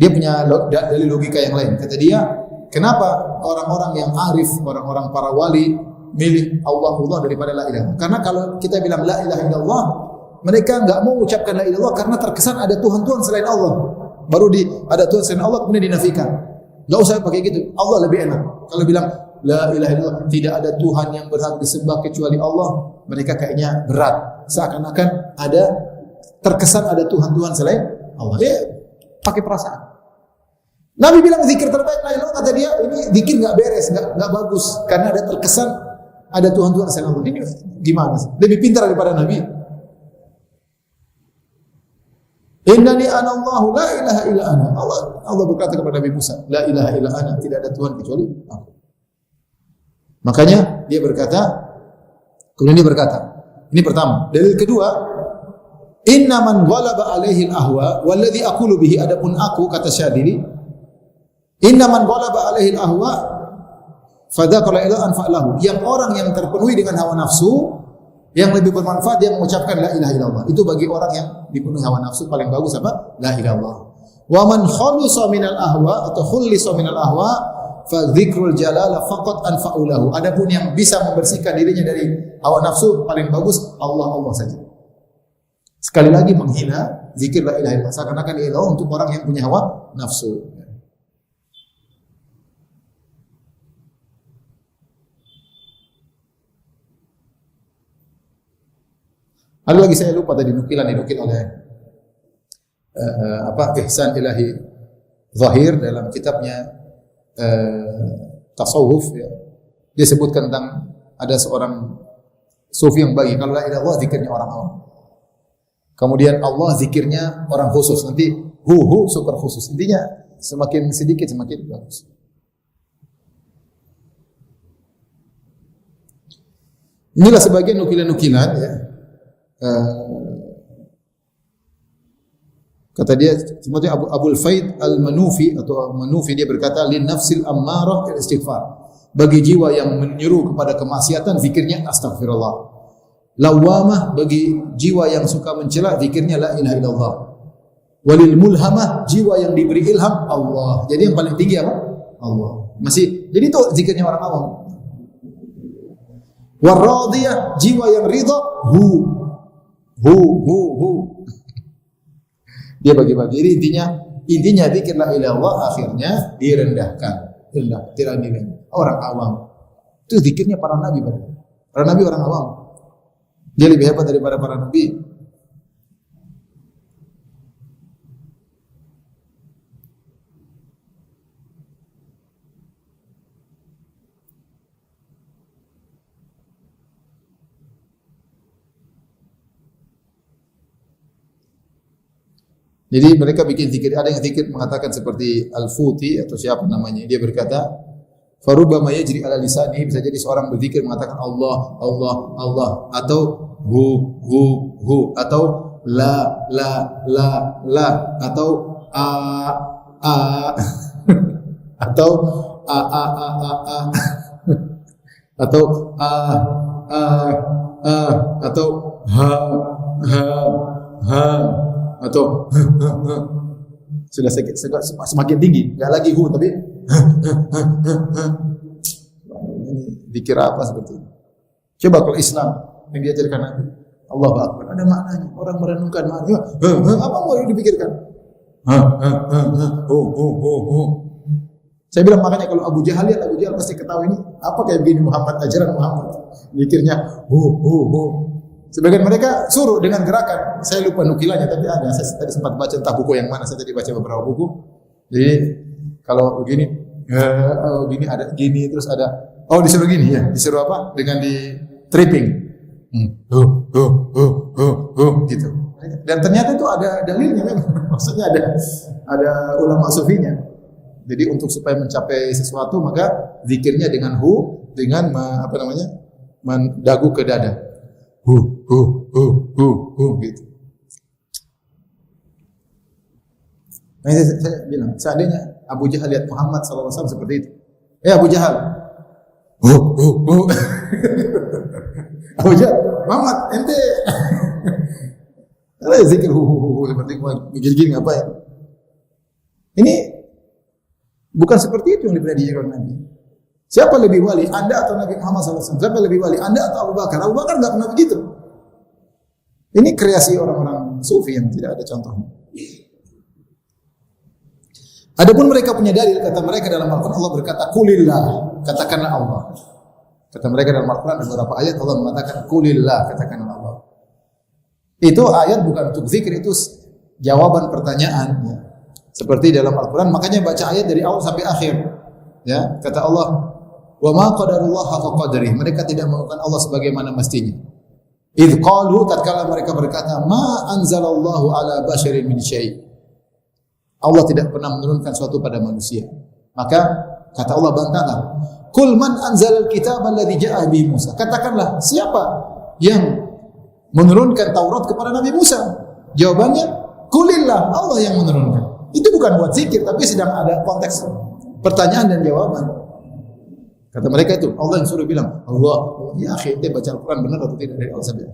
Dia punya dalil logika yang lain. Kata dia, kenapa orang-orang yang arif, orang-orang para wali milih Allah Allah daripada la ilaha? Karena kalau kita bilang la ilaha illallah, mereka enggak mau ucapkan la ilaha illallah karena terkesan ada Tuhan-Tuhan selain Allah. Baru ada Tuhan selain Allah kemudian dinafikan. Enggak usah pakai gitu. Allah lebih enak. Kalau bilang la ilaha illallah, tidak ada Tuhan yang berhak disembah kecuali Allah, mereka kayaknya berat. Seakan-akan ada terkesan ada Tuhan-Tuhan selain Allah. Dia pakai perasaan. Nabi bilang zikir terbaik la ilaha, kata dia ini zikir enggak beres, enggak bagus karena ada terkesan ada Tuhan-Tuhan selain Allah. Ini gimana sih? Lebih pintar daripada Nabi. Innani ana Allah la ilaha illa ana. Allah berkata kepada Nabi Musa, la ilaha illa ana, tidak ada Tuhan kecuali aku. Makanya dia berkata, kemudian dia berkata, ini pertama. Dalil kedua, inna man ghalaba alaihi al-ahwa walladhi aqulu bihi, adapun aku, kata Syadili, inna man ghalaba alaihi al-ahwa fadzakara ila anfa'lahu, yang orang yang terpenuhi dengan hawa nafsu, yang lebih bermanfaat dia mengucapkan la ilaha illallah. Itu bagi orang yang dipenuhi hawa nafsu paling bagus apa? La ilaha illallah. Wa man khalusa minal ahwa atau khulisa minal ahwa fa dzikrul jalala faqat anfa'ulahu. Adapun yang bisa membersihkan dirinya dari hawa nafsu paling bagus Allah Allah saja. Sekali lagi menghina zikir la ilaha illallah seakan-akan ilah untuk orang yang punya hawa nafsu. Ada lagi saya lupa tadi dinukil oleh Ihsan Ilahi Zahir dalam kitabnya Tasawuf ya. Dia sebutkan tentang ada seorang sufi yang bagi kalau la ilaha illallah zikirnya orang awam. Kemudian Allah zikirnya orang khusus. Nanti super khusus. Intinya semakin sedikit semakin bagus. Inilah sebagian nukilan-nukilan ya. Kata dia seperti Abul Faid Al-Manufi atau Manufi dia berkata lin nafsil ammarah istighfar. Bagi jiwa yang menyuruh kepada kemaksiatan zikirnya astagfirullah. Lawamah bagi jiwa yang suka mencela zikirnya la ilaha illallah. Walil mulhamah jiwa yang diberi ilham Allah. Jadi yang paling tinggi apa? Allah. Masih jadi itu zikirnya orang awam. Waradiyah jiwa yang ridha hu. Dia bagi-bagi. Jadi intinya zikir la ilaha illallah akhirnya direndahkan. Rendah, tidak nilai. Orang awam. Itu zikirnya para nabi. Para nabi orang awam. Dia lebih hebat daripada para nabi. Jadi mereka bikin zikir, ada yang zikir mengatakan seperti Al-Futi atau siapa namanya. Dia berkata, "Farubama yajri ala lisani", bisa jadi seorang berzikir mengatakan Allah, Allah, Allah atau hu atau la atau a atau a atau atau ha atau sudah semakin tinggi, enggak lagi hu tapi ini dikira apa seperti itu. Coba kalau Islam yang diajarkan Nabi, Allahu Akbar, ada maknanya. Orang merenungkan maknanya. Apa mau dipikirkan? Saya bilang makanya kalau Abu Jahal lihat Abu Jahal pasti ketahui ini apa kayak begini Muhammad, ajaran Muhammad. Mikirnya Sebagian mereka suruh dengan gerakan. Saya lupa nukilannya tapi ada. Saya tadi sempat baca entah buku yang mana. Saya tadi baca beberapa buku. Jadi kalau begini, gini ada gini terus ada. Oh disuruh gini ya. Disuruh apa? Dengan di tripping. Gitu. Dan ternyata itu ada dalilnya memang. Maksudnya ada ulama sufinya. Jadi untuk supaya mencapai sesuatu maka zikirnya dengan dengan mendagu ke dada. Gitu. Nah, saya bilang, seandainya Abu Jahal lihat Muhammad SAW seperti itu. Abu Jahal. Abu Jahal, Muhammad, ente. Ada zikir seperti gini ngapain? Ini bukan seperti itu yang diajarkan Nabi. Siapa lebih wali, Anda atau Nabi Muhammad SAW? Siapa lebih wali, Anda atau Abu Bakar? Abu Bakar enggak pernah begitu. Ini kreasi orang-orang sufi yang tidak ada contohnya. Adapun mereka punya dalil, kata mereka dalam Al-Quran Allah berkata, "Qulillah", katakanlah Allah. Kata mereka dalam Al-Quran beberapa ayat Allah mengatakan, "Qulillah", katakanlah Allah. Itu ayat bukan untuk zikir, itu jawaban pertanyaan. Ya. Seperti dalam Al-Quran, makanya baca ayat dari awal sampai akhir. Ya, kata Allah, "Wa ma qadarullah haqqa qadrih." Mereka tidak menggunakan Allah sebagaimana mestinya. Idz qalu, tatkala mereka berkata, "Ma anzalallahu ala basyarin min syai'." Allah tidak pernah menurunkan sesuatu pada manusia. Maka kata Allah bantahlah, "Qul man anzalal kitaba alladzi ja'a bihi Musa." Katakanlah, siapa yang menurunkan Taurat kepada Nabi Musa? Jawabannya, "Qulillah", Allah yang menurunkan. Itu bukan buat zikir, tapi sedang ada konteks pertanyaan dan jawaban. Kata mereka itu, Allah yang suruh bilang, Allah, ya akhi, ente baca Al-Quran benar atau tidak dari Allah saja.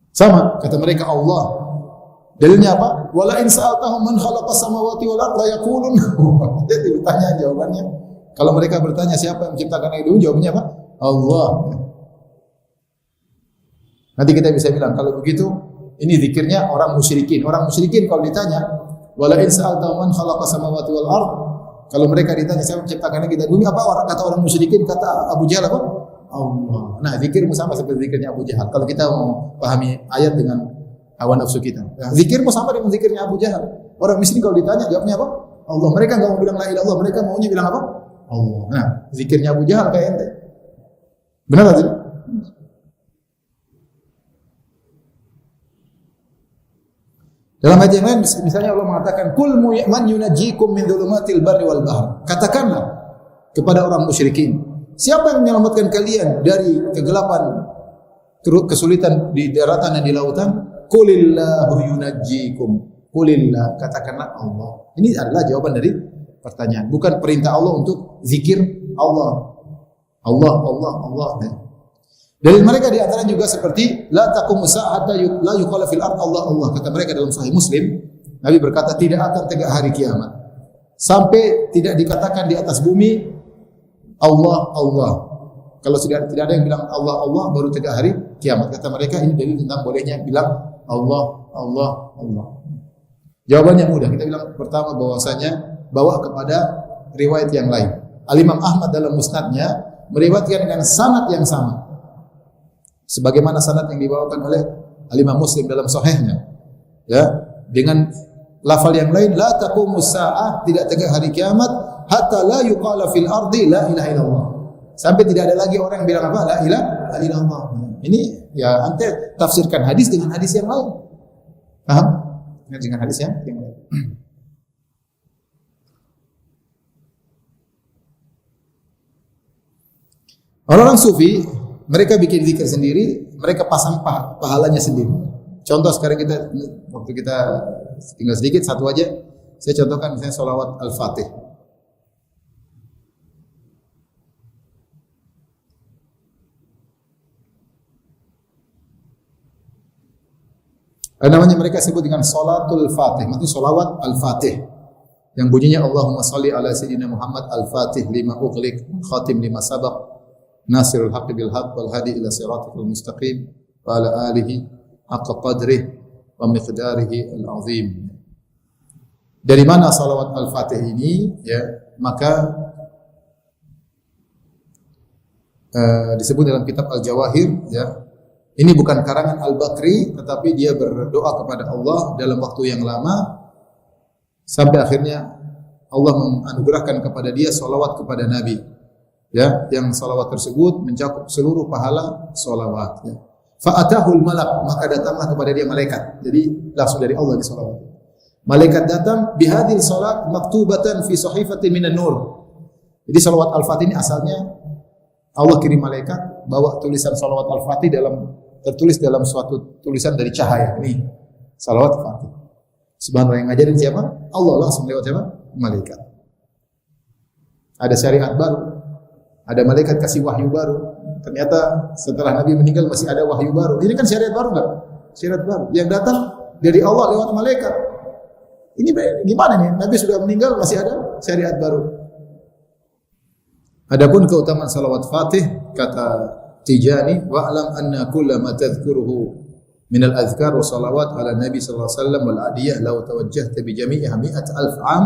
Sama, kata mereka Allah. Dalilnya apa? Wala in sa'altahum man khalaqas samawati wal arda yaqulun. Jadi pertanyaan jawabannya. Kalau mereka bertanya siapa yang menciptakan itu, jawabannya apa? Allah. Nanti kita bisa bilang kalau begitu ini zikirnya orang musyrikin. Orang musyrikin kalau ditanya, wala in sa'altahum man khalaqas samawati wal arda, kalau mereka ditanya siapa menciptakan kita bumi, apa kata orang musyrikin, kata Abu Jahal apa? Allah. Nah, zikirmu sama seperti zikirnya Abu Jahal. Kalau kita mau pahami ayat dengan hawa nafsu kita. Nah, zikirmu sama dengan zikirnya Abu Jahal. Orang miskin kalau ditanya jawabnya apa? Allah. Mereka enggak mau bilang la ilaha illallah, mereka maunya bilang apa? Allah. Nah, zikirnya Abu Jahal kayak ente. Benar enggak sih? Dalam ayat yang lain misalnya Allah mengatakan kul man yunajjikum min dhulumatil barri wal bahr. Katakanlah kepada orang musyrikin, siapa yang menyelamatkan kalian dari kegelapan kesulitan di daratan dan di lautan? Qulillahu yunajjikum. Qulillah, katakanlah Allah. Ini adalah jawaban dari pertanyaan, bukan perintah Allah untuk zikir Allah. Allah, Allah, Allah. Dari mereka di antara juga seperti la taqumu sa'ata la yuqala fil ard Allah Allah. Kata mereka dalam Sahih Muslim, Nabi berkata tidak akan tegak hari kiamat sampai tidak dikatakan di atas bumi Allah Allah. Kalau tidak ada yang bilang Allah Allah baru tegak hari kiamat. Kata mereka ini dalil tentang bolehnya bilang Allah Allah Allah. Jawabannya mudah. Kita bilang pertama bahwasanya bawa kepada riwayat yang lain. Al-Imam Ahmad dalam musnadnya meriwayatkan dengan sanad yang sama. Sebagaimana sanad yang dibawakan oleh Al-Imam Muslim dalam sahihnya, ya, dengan lafal yang lain la taqumus saah, tidak tegak hari kiamat hatta la yuqala fil ardi la ilaha illallah, sampai tidak ada lagi orang yang bilang apa la ilaha illallah. Ini ya ante tafsirkan hadis dengan hadis yang lain, paham? Dengan hadis yang lain. Orang-orang sufi mereka bikin zikir sendiri, mereka pasang pahalanya sendiri. Contoh sekarang kita, waktu kita tinggal sedikit, satu aja, saya contohkan misalnya sholawat Al-Fatih. Namanya mereka sebut dengan sholatul Fatih, maksudnya sholawat Al-Fatih. Yang bunyinya Allahumma salli ala Sayyidina Muhammad Al-Fatih lima ughliq, khatim lima sabaq, Nasirul haqqi bil haqq wal hadi ila siratal mustaqim wa ala alihi haqqa qadrih wa miqdarihi al-azim. Dari mana salawat Al-Fatih ini? Ya, maka disebut dalam kitab Al-Jawahir, ya. Ini bukan karangan Al-Bakri, tetapi dia berdoa kepada Allah dalam waktu yang lama sampai akhirnya Allah menganugerahkan kepada dia salawat kepada Nabi. Ya, yang salawat tersebut mencakup seluruh pahala salawat. Ya. Fa'atahul malak, maka datanglah kepada dia malaikat. Jadi langsung dari Allah di salawat. Malaikat datang bihadil salat maktubatan fi sahifatin minan nur. Jadi salawat Al-Fatih ini asalnya Allah kirim malaikat bawa tulisan salawat Al-Fatih tertulis dalam suatu tulisan dari cahaya. Ini salawat Al-Fatih. Subhanallah, yang ngajarin siapa? Allah langsung lewat siapa? Malaikat. Ada syariat baru. Ada malaikat kasih wahyu baru. Ternyata setelah Nabi meninggal masih ada wahyu baru. Ini kan syariat baru enggak? Syariat baru yang datang dari Allah lewat malaikat. Ini gimana nih? Nabi sudah meninggal masih ada syariat baru. Adapun keutamaan salawat Fatih, kata Tijani, wa'lam anna kullama tadhkuruhu min al-adhkar wa salawat ala Nabi sallallahu alaihi wasallam wal adiyah law tawajjahta bi jami'iha 100,000 'am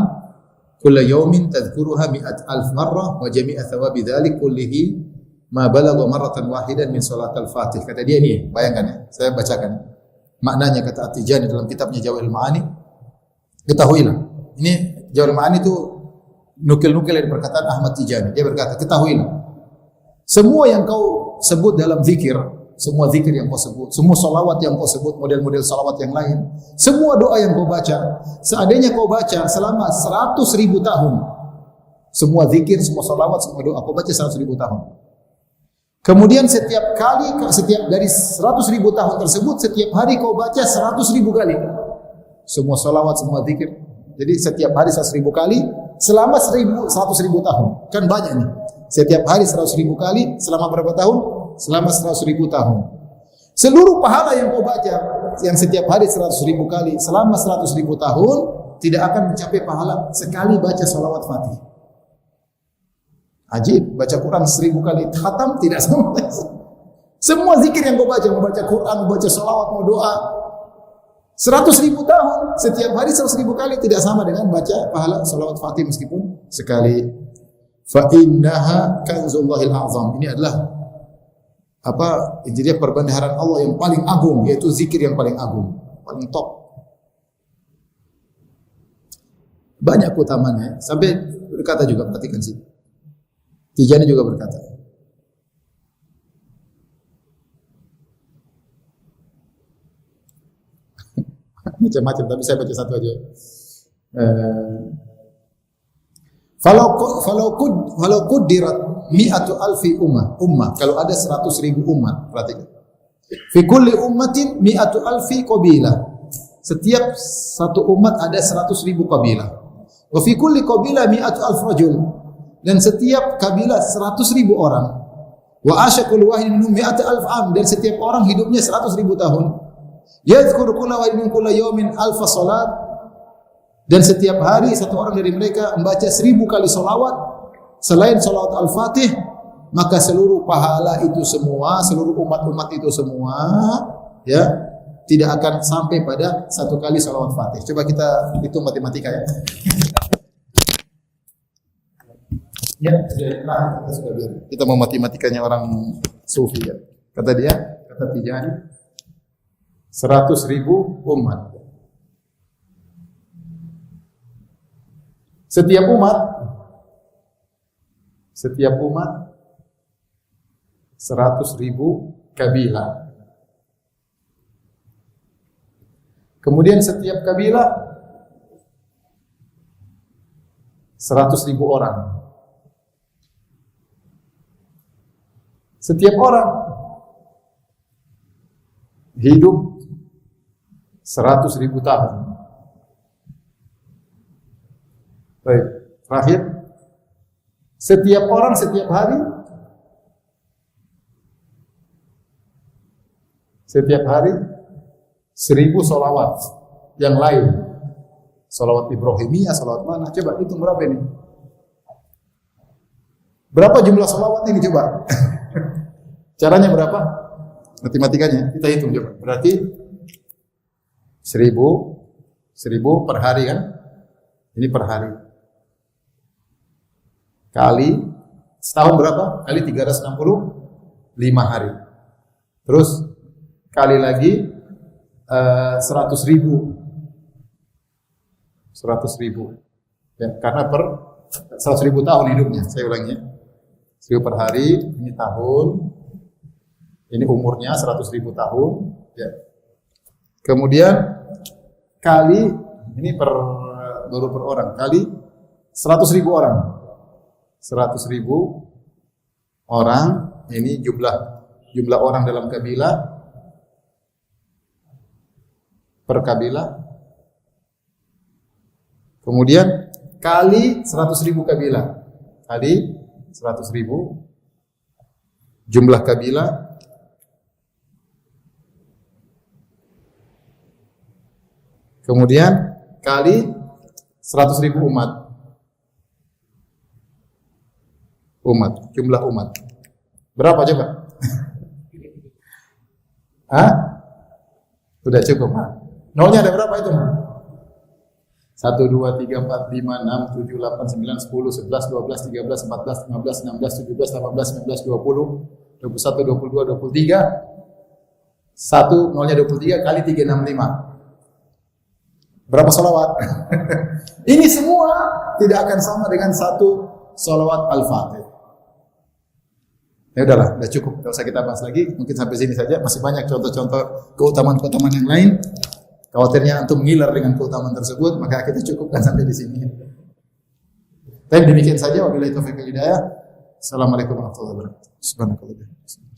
kulla yawmin tadhkuruha 100,000 marrah wa jami'a thawabi dzalik kullihi ma balagha marratan wahidan min salat al-Fatih. Kata dia ini, bayangkan ya, saya bacakan maknanya kata At-Tijani dalam kitabnya Jawahirul Ma'ani. Ketahuilah, ini Jawahirul Ma'ani itu nukil-nukil dari perkataan Ahmad Tijani. Dia berkata, ketahuilah, semua yang kau sebut dalam zikir, semua zikir yang kau sebut, semua salawat yang kau sebut, model-model salawat yang lain, semua doa yang kau baca, seandainya kau baca selama 100.000 tahun, semua zikir, semua salawat, semua doa kau baca 100.000 tahun. Kemudian setiap dari 100.000 tahun tersebut, setiap hari kau baca 100.000 kali. Semua salawat, semua zikir. Jadi setiap hari 100.000 kali, selama 100.000 tahun. Kan banyak nih. Setiap hari 100.000 kali, selama berapa tahun? Selama 100.000 tahun. Seluruh pahala yang kau baca, yang setiap hari 100.000 kali, selama 100.000 tahun, tidak akan mencapai pahala sekali baca salawat Fatih. Ajib, baca Quran 1000 kali khatam tidak sama. Semua zikir yang kau baca, mau baca Quran, mau baca salawat, mau doa, 100.000 tahun, setiap hari 100.000 kali tidak sama dengan baca pahala salawat Fatih meskipun sekali. Fa innaha kanzullahil azam. Ini adalah intinya perbendaharaan Allah yang paling agung, yaitu zikir yang paling agung, paling top. Banyak keutamaannya. Sampai berkata juga, perhatikan sih. Tijani juga berkata. Macam-macam, tapi saya baca satu aja. Falau quddirat mi'atu alfi ummah. Kalau ada 100.000 umat, perhatikan. Fi kulli ummatin mi'atu alfi qabilah. Setiap satu umat ada 100.000 kabilah. Wa fi kulli qabilah mi'atu alf rajul. Dan setiap kabilah 100.000 orang. Wa asha kullu wahidin minhum mi'atu alf am. Dan setiap orang hidupnya 100.000 tahun. Yadhkuru kullu wahidin min kulli yawmin alfa salat. Dan setiap hari satu orang dari mereka membaca 1000 kali salawat selain salawat al-fatih, maka seluruh pahala itu semua, seluruh umat-umat itu semua, ya, tidak akan sampai pada satu kali salawat fatih. Coba kita hitung matematika ya. Ya, kita sudah biar. Kita mau matematikanya orang sufi ya. Kata Tijani 100.000 umat. Setiap umat 100.000 kabilah. Kemudian setiap kabilah 100.000 orang. Setiap orang hidup 100.000 tahun. Baik, terakhir, setiap orang setiap hari 1000 solawat yang lain. Solawat Ibrahimiyah, solawat mana? Coba hitung berapa ini? Berapa jumlah solawat ini coba? Caranya berapa? Matematikanya kita hitung coba. Berarti 1000 per hari kan? Ini per hari. Kali setahun berapa? Kali 365 hari. Terus kali lagi 100.000. 100.000. Ya, karena per 100.000 tahun hidupnya. Saya ulangi. 1000 per hari, ini tahun. Ini umurnya 100.000 tahun. Ya. Kemudian kali ini baru per orang, kali 100.000 orang. 100.000 orang, ini jumlah orang dalam kabilah per kabilah. Kemudian kali 100.000 kabilah. Kali 100.000 jumlah kabilah. Kemudian kali 100.000 umat. Jumlah umat. Berapa coba? Hah? Sudah cukup, Pak. Nolnya ada berapa itu, Pak? 1, 2, 3, 4, 5, 6, 7, 8, 9, 10, 11, 12, 13, 14, 15, 16, 17, 18, 19, 20, 21, 22, 23. 1, nolnya 23 kali 365. Berapa salawat? Ini semua tidak akan sama dengan satu salawat al-fatih. Ya udahlah, udah cukup. Tidak usah kita bahas lagi. Mungkin sampai sini saja. Masih banyak contoh-contoh keutamaan-keutamaan yang lain. Khawatirnya antum ngiler dengan keutamaan tersebut, maka kita cukupkan sampai di sini. Tapi demikian saja. Wabillahi taufiq wal hidayah. Assalamualaikum warahmatullahi wabarakatuh. Subhanallah.